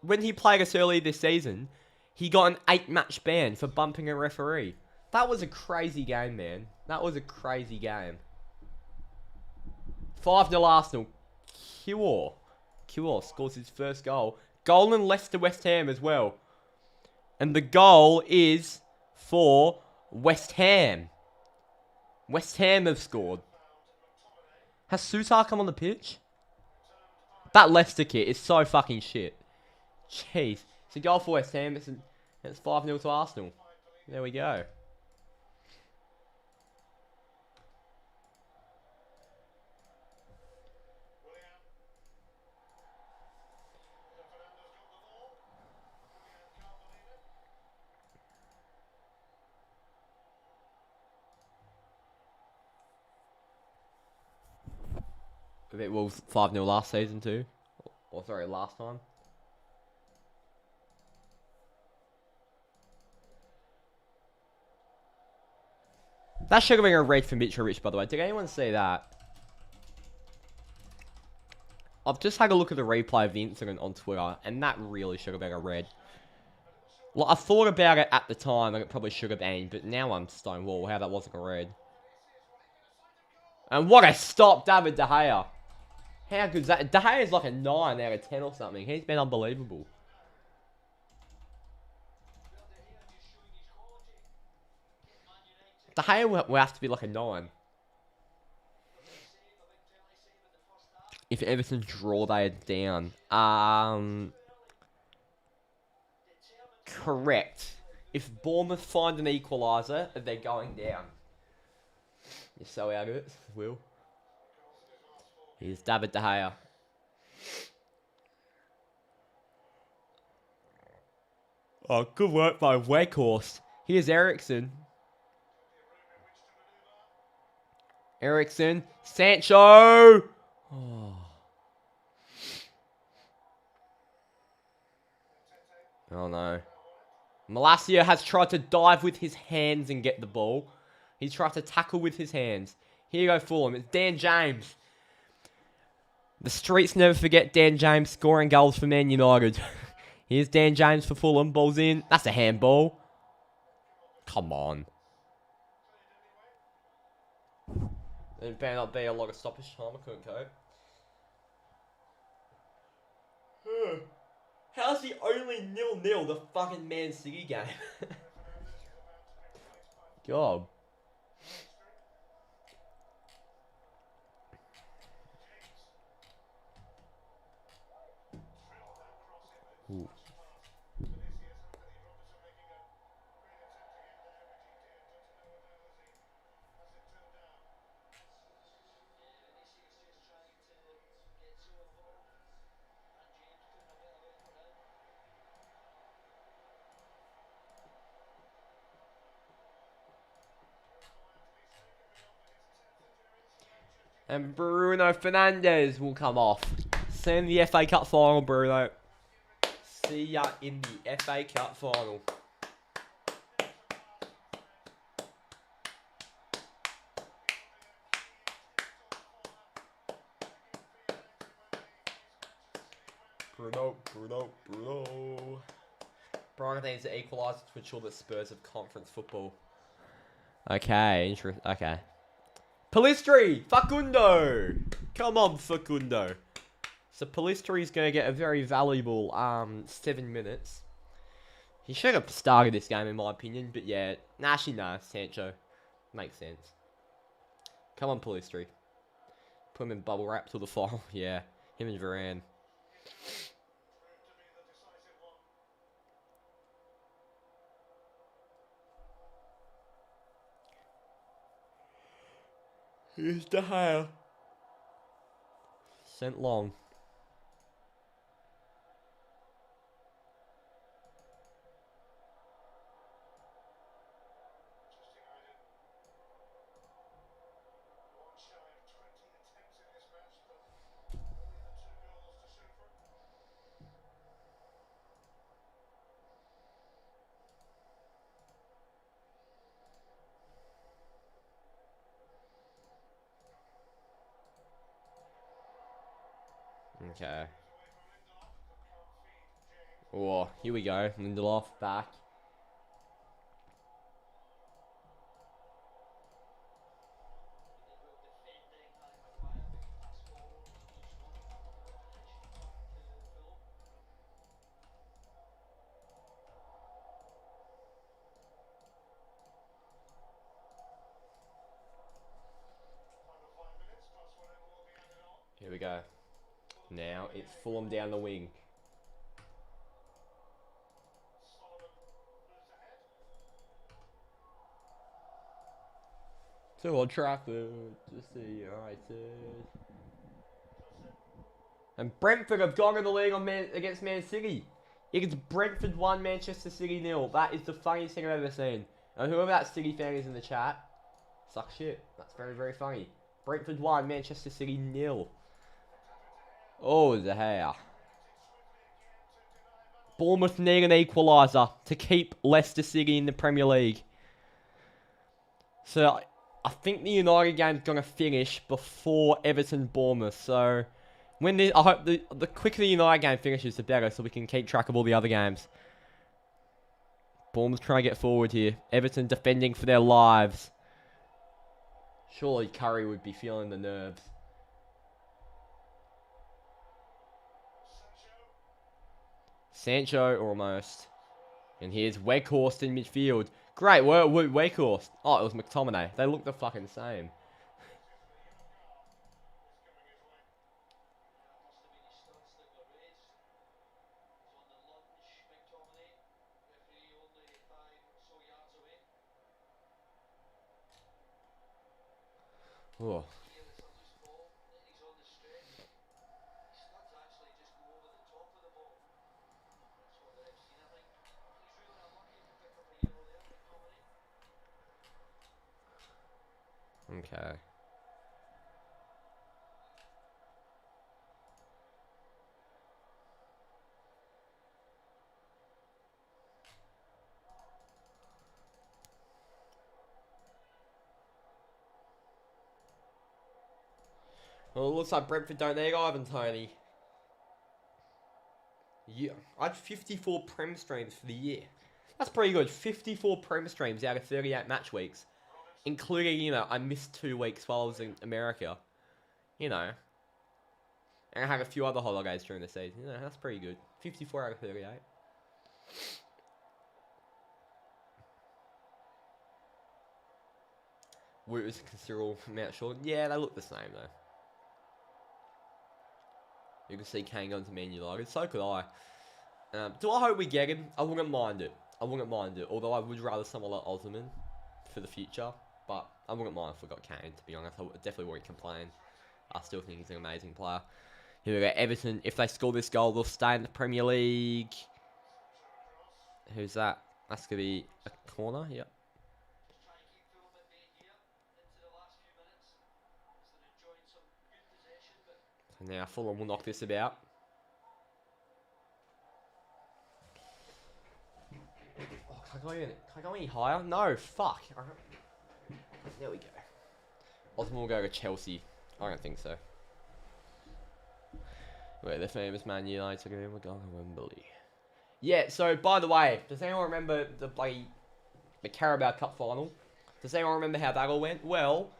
When he played us earlier this season, he got an 8-match ban for bumping a referee. That was a crazy game, man. That was a crazy game. 5-0 Arsenal. Cure scores his first goal. Goal in Leicester West Ham as well. And the goal is for West Ham. West Ham have scored. Has Sutar come on the pitch? That Leicester kit is so fucking shit. Jeez. It's a goal for West Ham. It's 5-0 to Arsenal. There we go. It was 5-0 last season too. Or sorry, last time. That should have been a red for Mitrovic, by the way. Did anyone see that? I've just had a look at the replay of the incident on Twitter, and that really should have been a red. Well, I thought about it at the time, and it probably should have been, but now I'm stonewall how that wasn't a red. And what a stop, David De Gea. How good is that? De Gea is like a 9 out of 10 or something. He's been unbelievable. De Gea will have to be like a 9. If Everton draw, they are down. Correct. If Bournemouth find an equaliser, they're going down. You're so out of it, Will. Here's David De Gea. Oh, good work by Weghorst. Here's Ericsson. Ericsson. Sancho! Oh. Oh no. Malacia has tried to dive with his hands and get the ball. He's tried to tackle with his hands. Here you go, Fulham. It's Dan James. The streets never forget Dan James scoring goals for Man United. Here's Dan James for Fulham. Ball's in. That's a handball. Come on. There better not be a lot of stoppage time. I couldn't cope. How's the only 0-0 the fucking Man City game? God. Ooh. And Bruno Fernandes will come off. See you in the FA Cup final, Bruno. See ya in the FA Cup final. Bruno. Brian needs to equalise to ensure that Spurs have conference football. Okay, okay. Palistri! Facundo! Come on, Facundo. So Palistri's going to get a very valuable 7 minutes. He should have started this game in my opinion, but yeah. Actually, no, Sancho. Makes sense. Come on, Palistri. Put him in bubble wrap till the final. Yeah, him and Varane. Here's De Gea. Sent long. Okay. Oh, here we go. Lindelof back. Here we go. Now it's Fulham down the wing. To Old Trafford to see United. And Brentford have gone in the league on against Man City. It's Brentford 1, Manchester City 0. That is the funniest thing I've ever seen. And whoever that City fan is in the chat, suck shit. That's very, very funny. Brentford 1, Manchester City 0. Oh, De Gea. Bournemouth need an equaliser to keep Leicester City in the Premier League. So, I think the United game's going to finish before Everton-Bournemouth. So, I hope the quicker the United game finishes, the better, so we can keep track of all the other games. Bournemouth trying to get forward here. Everton defending for their lives. Surely Curry would be feeling the nerves. Sancho, almost. And here's Weghorst in midfield. Great work, Weghorst. Oh, it was McTominay. They look the fucking same. Oh. Okay. Well, it looks like Brentford don't need Ivan Toney. Yeah, I had 54 Prem streams for the year. That's pretty good. 54 Prem streams out of 38 match weeks. including, you know, I missed 2 weeks while I was in America. You know. And I had a few other holidays during the season. You know, that's pretty good. 54 out of 38. Woot was a considerable amount short. Yeah, they look the same, though. You can see Kane going to Man United. So could I. Do I hope we get him? I wouldn't mind it. I wouldn't mind it. Although I would rather someone like Osman for the future. But I wouldn't mind if we got Kane, to be honest. I definitely wouldn't complain. I still think he's an amazing player. Here we go. Everton, if they score this goal, they'll stay in the Premier League. Who's that? That's going to be a corner. Yep. So now Fulham will knock this about. Oh, can I go any higher? No, fuck. There we go. Osman will go to Chelsea. I don't think so. Wait, the famous Man United game, we're going to Wembley. Yeah, so by the way, does anyone remember the Carabao Cup final? Does anyone remember how that all went? Well,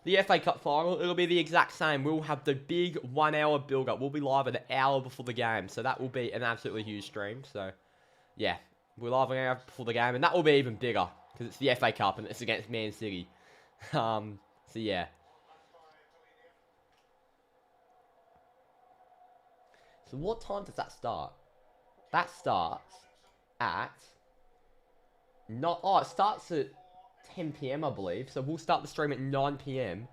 the FA Cup final, it'll be the exact same. We'll have the big 1 hour build-up. We'll be live an hour before the game. So that will be an absolutely huge stream. So, yeah. We're live an hour before the game. And that will be even bigger. Because it's the FA Cup and it's against Man City. So, yeah. So what time does that start? That starts at... it starts at 10 PM, I believe. So we'll start the stream at 9 PM.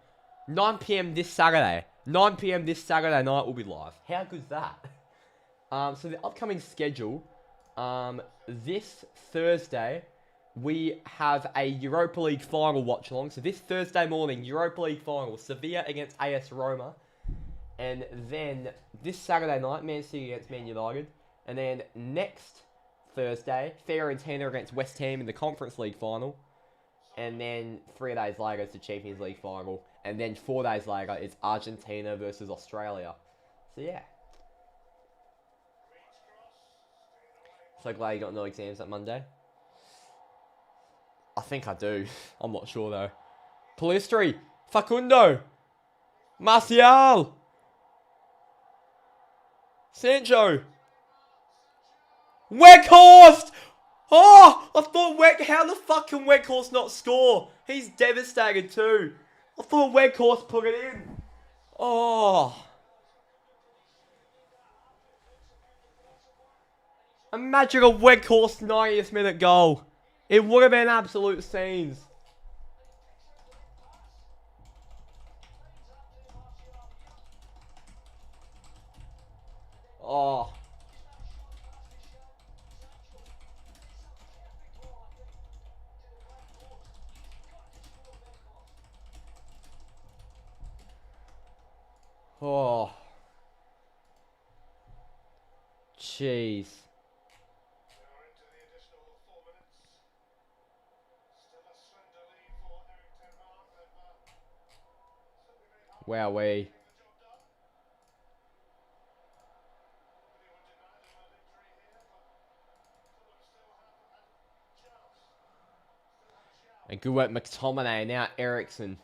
9 PM this Saturday. 9 PM this Saturday night will be live. How good's that? So the upcoming schedule. This Thursday, we have a Europa League final watch along. So this Thursday morning, Europa League final. Sevilla against AS Roma. And then this Saturday night, Man City against Man United. And then next Thursday, Fiorentina against West Ham in the Conference League final. And then 3 days later, it's the Champions League final. And then 4 days later, it's Argentina versus Australia. So, yeah. So glad you got no exams that Monday. I think I do. I'm not sure, though. Palistri. Facundo. Martial. Sancho. Weghorst! Oh! I thought how the fuck can Weghorst not score? He's devastated too. I thought Weghorst put it in. Oh. Imagine a Weghorst 90th minute goal. It would have been absolute scenes. Oh. Oh. Jeez. Wowee. And good work, McTominay. Now Ericsson.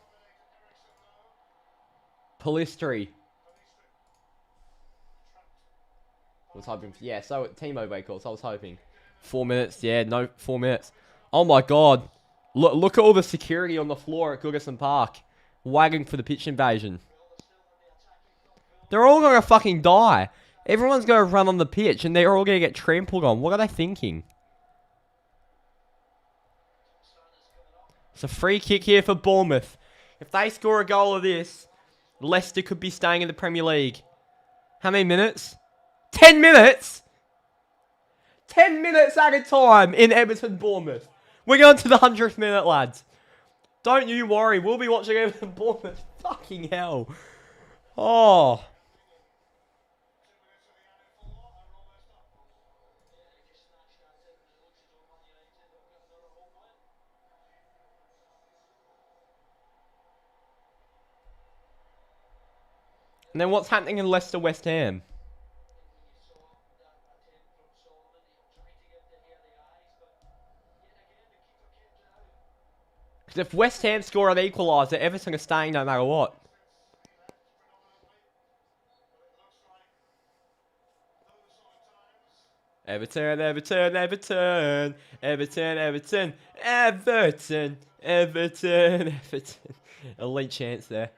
Palistri. Was hoping. Yeah, so Timo Weghorst. I was hoping. 4 minutes. Yeah, no, 4 minutes. Oh my god. Look at all the security on the floor at Goodison Park. Wagging for the pitch invasion. They're all going to fucking die. Everyone's going to run on the pitch and they're all going to get trampled on. What are they thinking? It's a free kick here for Bournemouth. If they score a goal of this, Leicester could be staying in the Premier League. How many minutes? 10 minutes? 10 minutes at a time in Everton Bournemouth. We're going to the 100th minute, lads. Don't you worry. We'll be watching Everton Bournemouth. Fucking hell. Oh. And then what's happening in Leicester West Ham? Because if West Ham score an equaliser, Everton are staying no matter what. Everton, Everton, Everton, Everton, Everton, Everton, Everton, Everton. Elite chance there.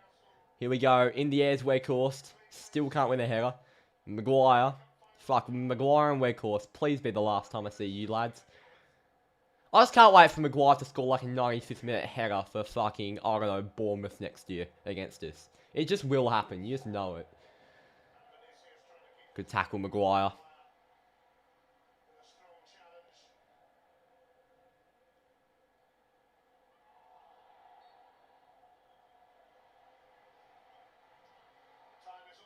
Here we go. In the air's Weghorst. Still can't win a header. Maguire. Fuck, Maguire and Weghorst. Please be the last time I see you lads. I just can't wait for Maguire to score like a 95th minute header for fucking, I don't know, Bournemouth next year against us. It just will happen. You just know it. Good tackle, Maguire.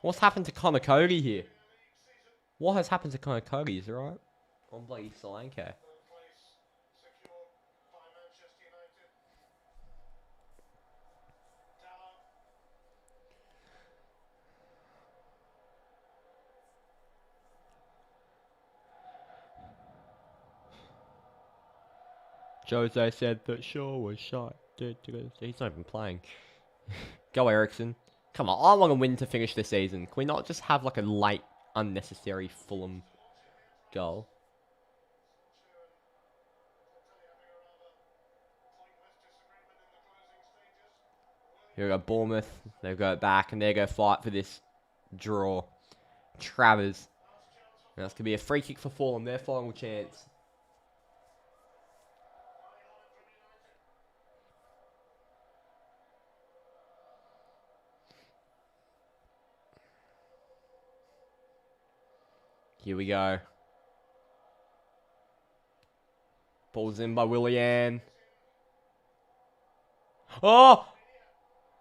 What's happened to Connor Cody here? What has happened to Connor Cody? Is it right? On bloody Solanke. Jose said that Shaw was shot. He's not even playing. Go Ericsson. Come on, I want to win to finish the season. Can we not just have like a late, unnecessary Fulham goal? Here we go, Bournemouth. They go back and they go fight for this draw. Travers. Now this could be a free kick for Fulham, their final chance. Here we go. Ball's in by Willian. Oh!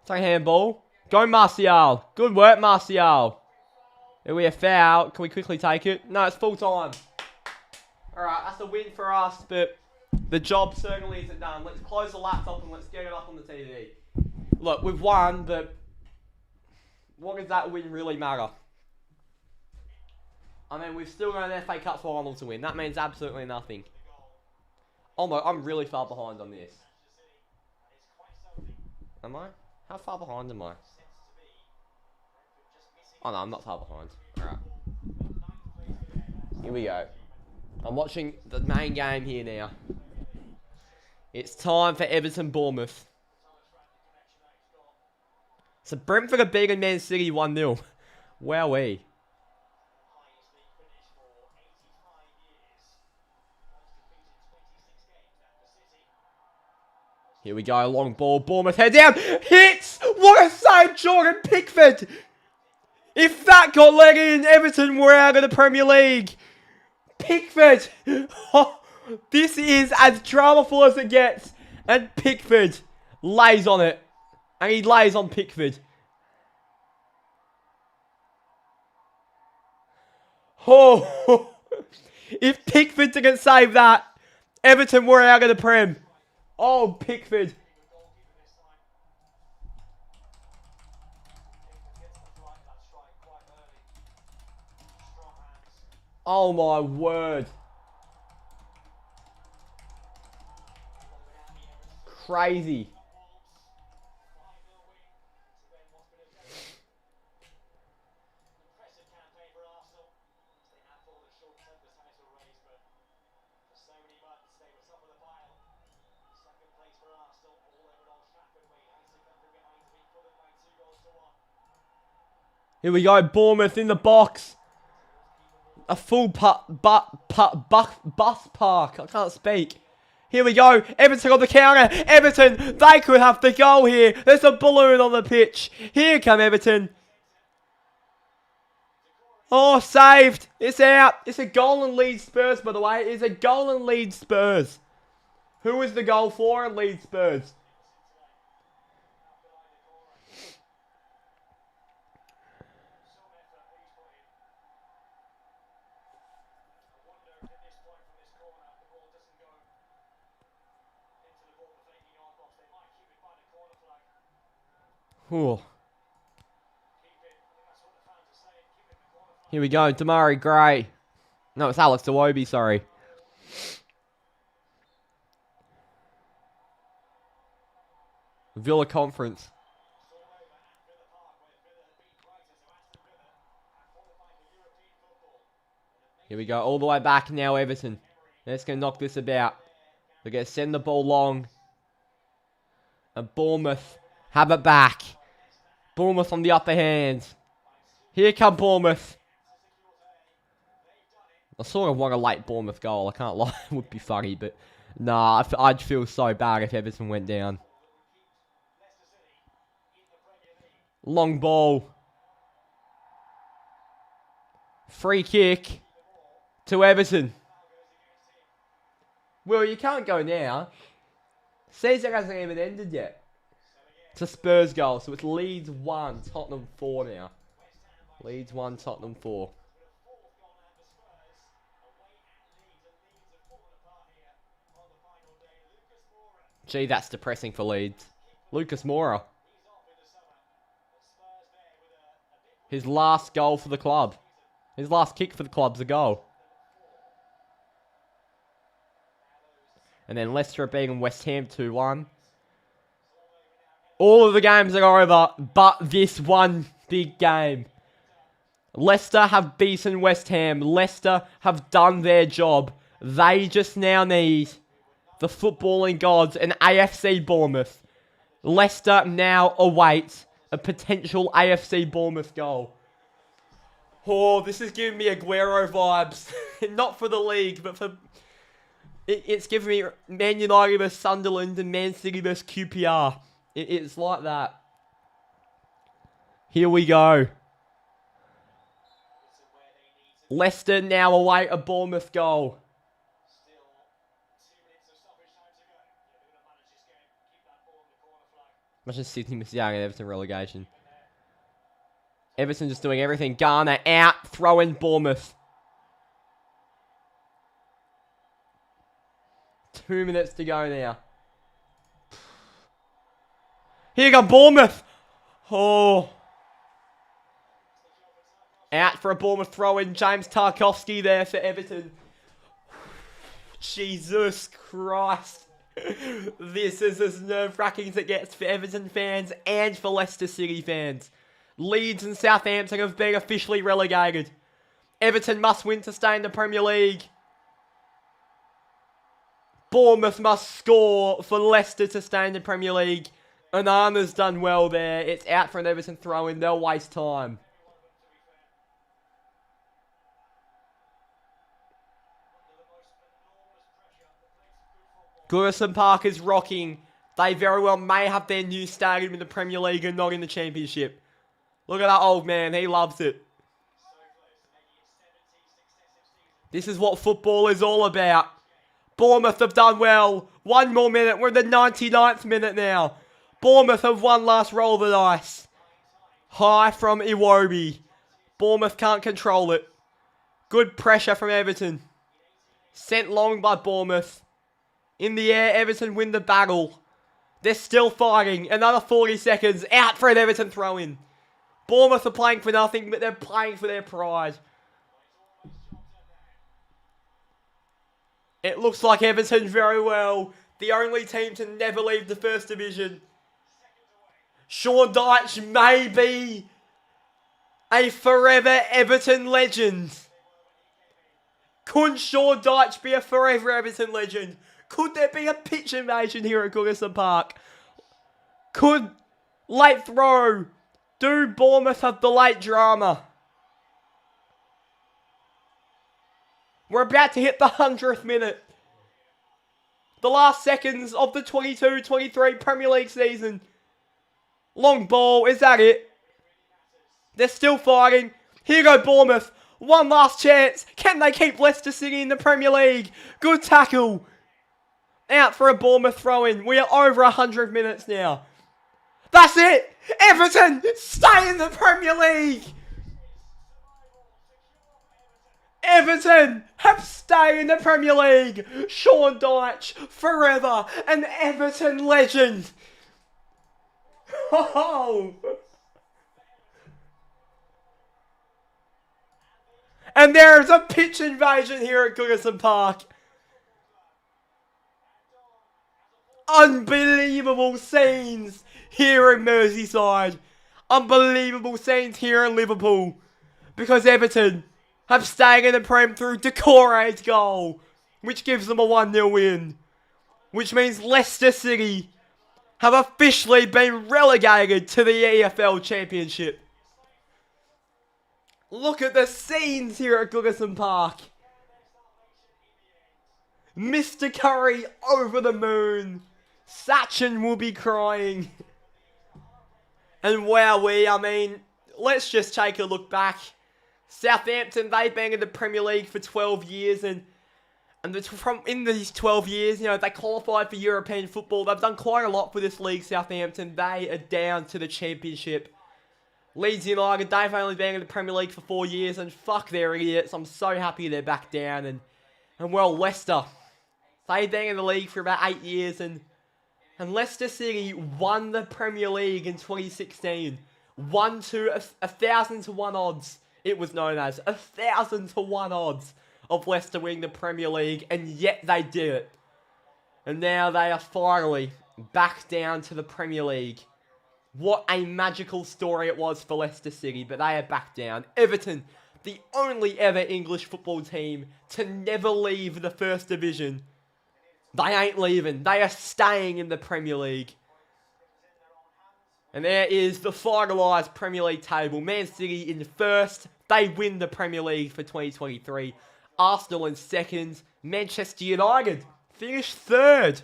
It's a handball. Go Martial. Good work, Martial. Are we a foul? Can we quickly take it? No, it's full time. Alright, that's a win for us, but the job certainly isn't done. Let's close the laptop and let's get it up on the TV. Look, we've won, but what does that win really matter? I mean, we've still got an FA Cup final to win. That means absolutely nothing. Oh my, I'm really far behind on this. Am I? How far behind am I? Oh no, I'm not far behind. Alright. Here we go. I'm watching the main game here now. It's time for Everton Bournemouth. So Brentford have beaten Man City 1-0. Wowee. Here we go, long ball, Bournemouth head down, hits! What a save, Jordan Pickford! If that got let in, Everton were out of the Premier League. Pickford! Oh, this is as dramaful as it gets. And Pickford lays on it. And he lays on Pickford. Oh, if Pickford didn't save that, Everton were out of the Prem. Oh, Pickford. Oh, my word. Crazy. Here we go, Bournemouth in the box. A full bus park. I can't speak. Here we go. Everton on the counter. Everton, they could have the goal here. There's a balloon on the pitch. Here come Everton. Oh, saved. It's out. It's a goal and Leeds Spurs, by the way. It's a goal and Leeds Spurs. Who is the goal for in Leeds Spurs? Ooh. Here we go, Damari Gray. No, it's Alex Iwobi, sorry. Villa Conference. Here we go, all the way back now, Everton. They're just going to knock this about. They're going to send the ball long. And Bournemouth have it back. Bournemouth on the upper hand. Here come Bournemouth. I sort of want a late Bournemouth goal. I can't lie. It would be funny, but nah, I'd feel so bad if Everton went down. Long ball. Free kick to Everton. Well, you can't go now. Season hasn't even ended yet. It's a Spurs goal, so it's Leeds 1, Tottenham 4 now. Leeds 1, Tottenham 4. Gee, that's depressing for Leeds. Lucas Moura. His last goal for the club. His last kick for the club's a goal. And then Leicester are beating West Ham 2-1. All of the games are over, but this one big game. Leicester have beaten West Ham. Leicester have done their job. They just now need the footballing gods and AFC Bournemouth. Leicester now await a potential AFC Bournemouth goal. Oh, this is giving me Aguero vibes. Not for the league, but for... It's giving me Man United vs Sunderland and Man City vs QPR. It's like that. Here we go. Leicester now await a Bournemouth goal. Imagine Sydney missing out on Everton relegation. Everton just doing everything. Garner out. Throw in Bournemouth. 2 minutes to go now. Here you go, Bournemouth. Oh. Out for a Bournemouth throw in. James Tarkowski there for Everton. Jesus Christ. This is as nerve-wracking as it gets for Everton fans and for Leicester City fans. Leeds and Southampton have been officially relegated. Everton must win to stay in the Premier League. Bournemouth must score for Leicester to stay in the Premier League. Onana's done well there. It's out for an Everton throw-in. They'll waste time. Goodison Park is rocking. They very well may have their new stadium in the Premier League and not in the Championship. Look at that old man. He loves it. This is what football is all about. Bournemouth have done well. One more minute. We're in the 99th minute now. Bournemouth have one last roll of the dice. High from Iwobi. Bournemouth can't control it. Good pressure from Everton. Sent long by Bournemouth. In the air, Everton win the battle. They're still fighting. Another 40 seconds. Out for an Everton throw-in. Bournemouth are playing for nothing, but they're playing for their pride. It looks like Everton very well. The only team to never leave the First Division. Sean Dyche may be a forever Everton legend. Could Sean Dyche be a forever Everton legend? Could there be a pitch invasion here at Goodison Park? Could late throw do Bournemouth have the late drama? We're about to hit the 100th minute. The last seconds of the 22-23 Premier League season. Long ball, is that it? They're still fighting. Here you go, Bournemouth. One last chance. Can they keep Leicester City in the Premier League? Good tackle. Out for a Bournemouth throw-in. We are over 100 minutes now. That's it. Everton, stay in the Premier League. Everton have stayed in the Premier League. Sean Dyche, forever an Everton legend. Oh. And there is a pitch invasion here at Goodison Park. Unbelievable scenes here in Merseyside. Unbelievable scenes here in Liverpool. Because Everton have stayed in the Prem through Decore's goal, which gives them a 1-0 win. Which means Leicester City have officially been relegated to the EFL Championship. Look at the scenes here at Goodison Park. Mr. Curry over the moon. Sachin will be crying. And wowee, I mean, let's just take a look back. Southampton, they've been in the Premier League for 12 years, and in these 12 years, you know, they qualified for European football. They've done quite a lot for this league, Southampton. They are down to the Championship. Leeds United, they've only been in the Premier League for 4 years, and fuck, they're idiots. I'm so happy they're back down. And well, Leicester, they've been in the league for about 8 years, and Leicester City won the Premier League in 2016. Won to 1,000 to 1 odds. It was known as 1,000 to 1 odds of Leicester winning the Premier League, and yet they did it. And now they are finally back down to the Premier League. What a magical story it was for Leicester City, but they are back down. Everton, the only ever English football team to never leave the First Division. They ain't leaving. They are staying in the Premier League. And there is the finalised Premier League table. Man City in first. They win the Premier League for 2023. Arsenal in second. Manchester United finish third.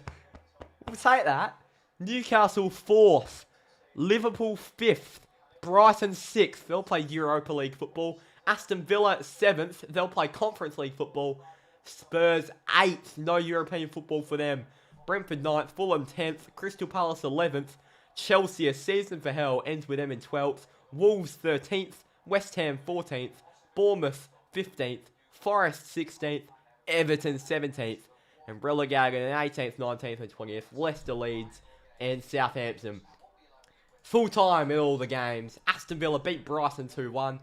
We'll take that. Newcastle fourth. Liverpool fifth. Brighton sixth. They'll play Europa League football. Aston Villa seventh. They'll play Conference League football. Spurs 8th. No European football for them. Brentford 9th. Fulham 10th. Crystal Palace 11th. Chelsea, a season for hell, ends with them in 12th. Wolves 13th. West Ham 14th. Bournemouth 15th. Forest 16th. Everton 17th. And relegated in 18th, 19th and 20th. Leicester, Leeds and Southampton. Full time in all the games. Aston Villa beat Brighton 2-1.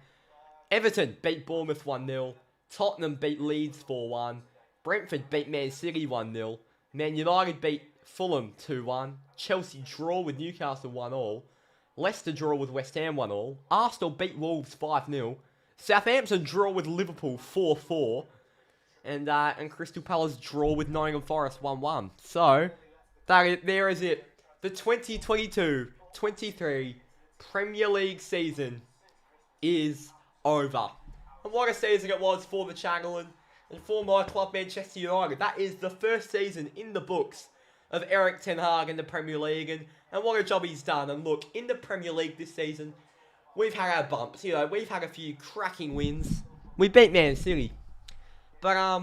Everton beat Bournemouth 1-0. Tottenham beat Leeds 4-1. Brentford beat Man City 1-0. Man United beat Fulham 2-1. Chelsea draw with Newcastle 1-1. Leicester draw with West Ham 1-1. Arsenal beat Wolves 5-0. Southampton draw with Liverpool 4-4. And Crystal Palace draw with Nottingham Forest 1-1. So, there is it. The 2022-23 Premier League season is over. And what a season it was for the channel and for my club, Manchester United. That is the first season in the books of Eric Ten Hag in the Premier League. And what a job he's done. And look, in the Premier League this season, we've had our bumps. You know, we've had a few cracking wins. We beat Man City. But,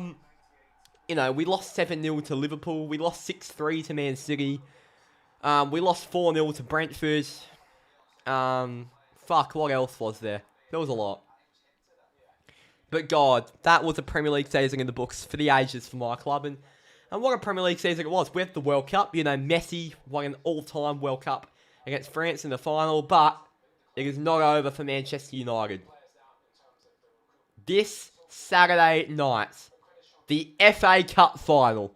you know, we lost 7-0 to Liverpool. We lost 6-3 to Man City. We lost 4-0 to Brentford. Fuck, what else was there? There was a lot. But God, that was a Premier League season in the books for the ages for my club. And what a Premier League season it was. We had the World Cup. You know, Messi won an all-time World Cup against France in the final. But it is not over for Manchester United. This Saturday night, the FA Cup final.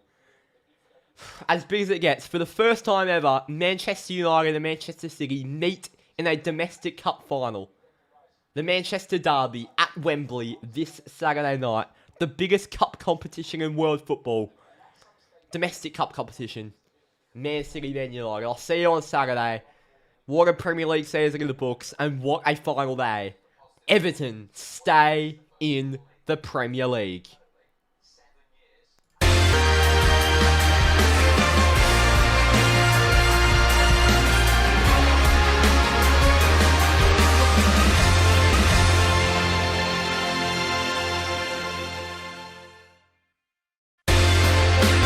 As big as it gets. For the first time ever, Manchester United and Manchester City meet in a domestic cup final. The Manchester Derby at Wembley this Saturday night. The biggest cup competition in world football. Domestic cup competition. Man City, Man United. I'll see you on Saturday. What a Premier League season in the books. And what a final day. Everton stay in the Premier League.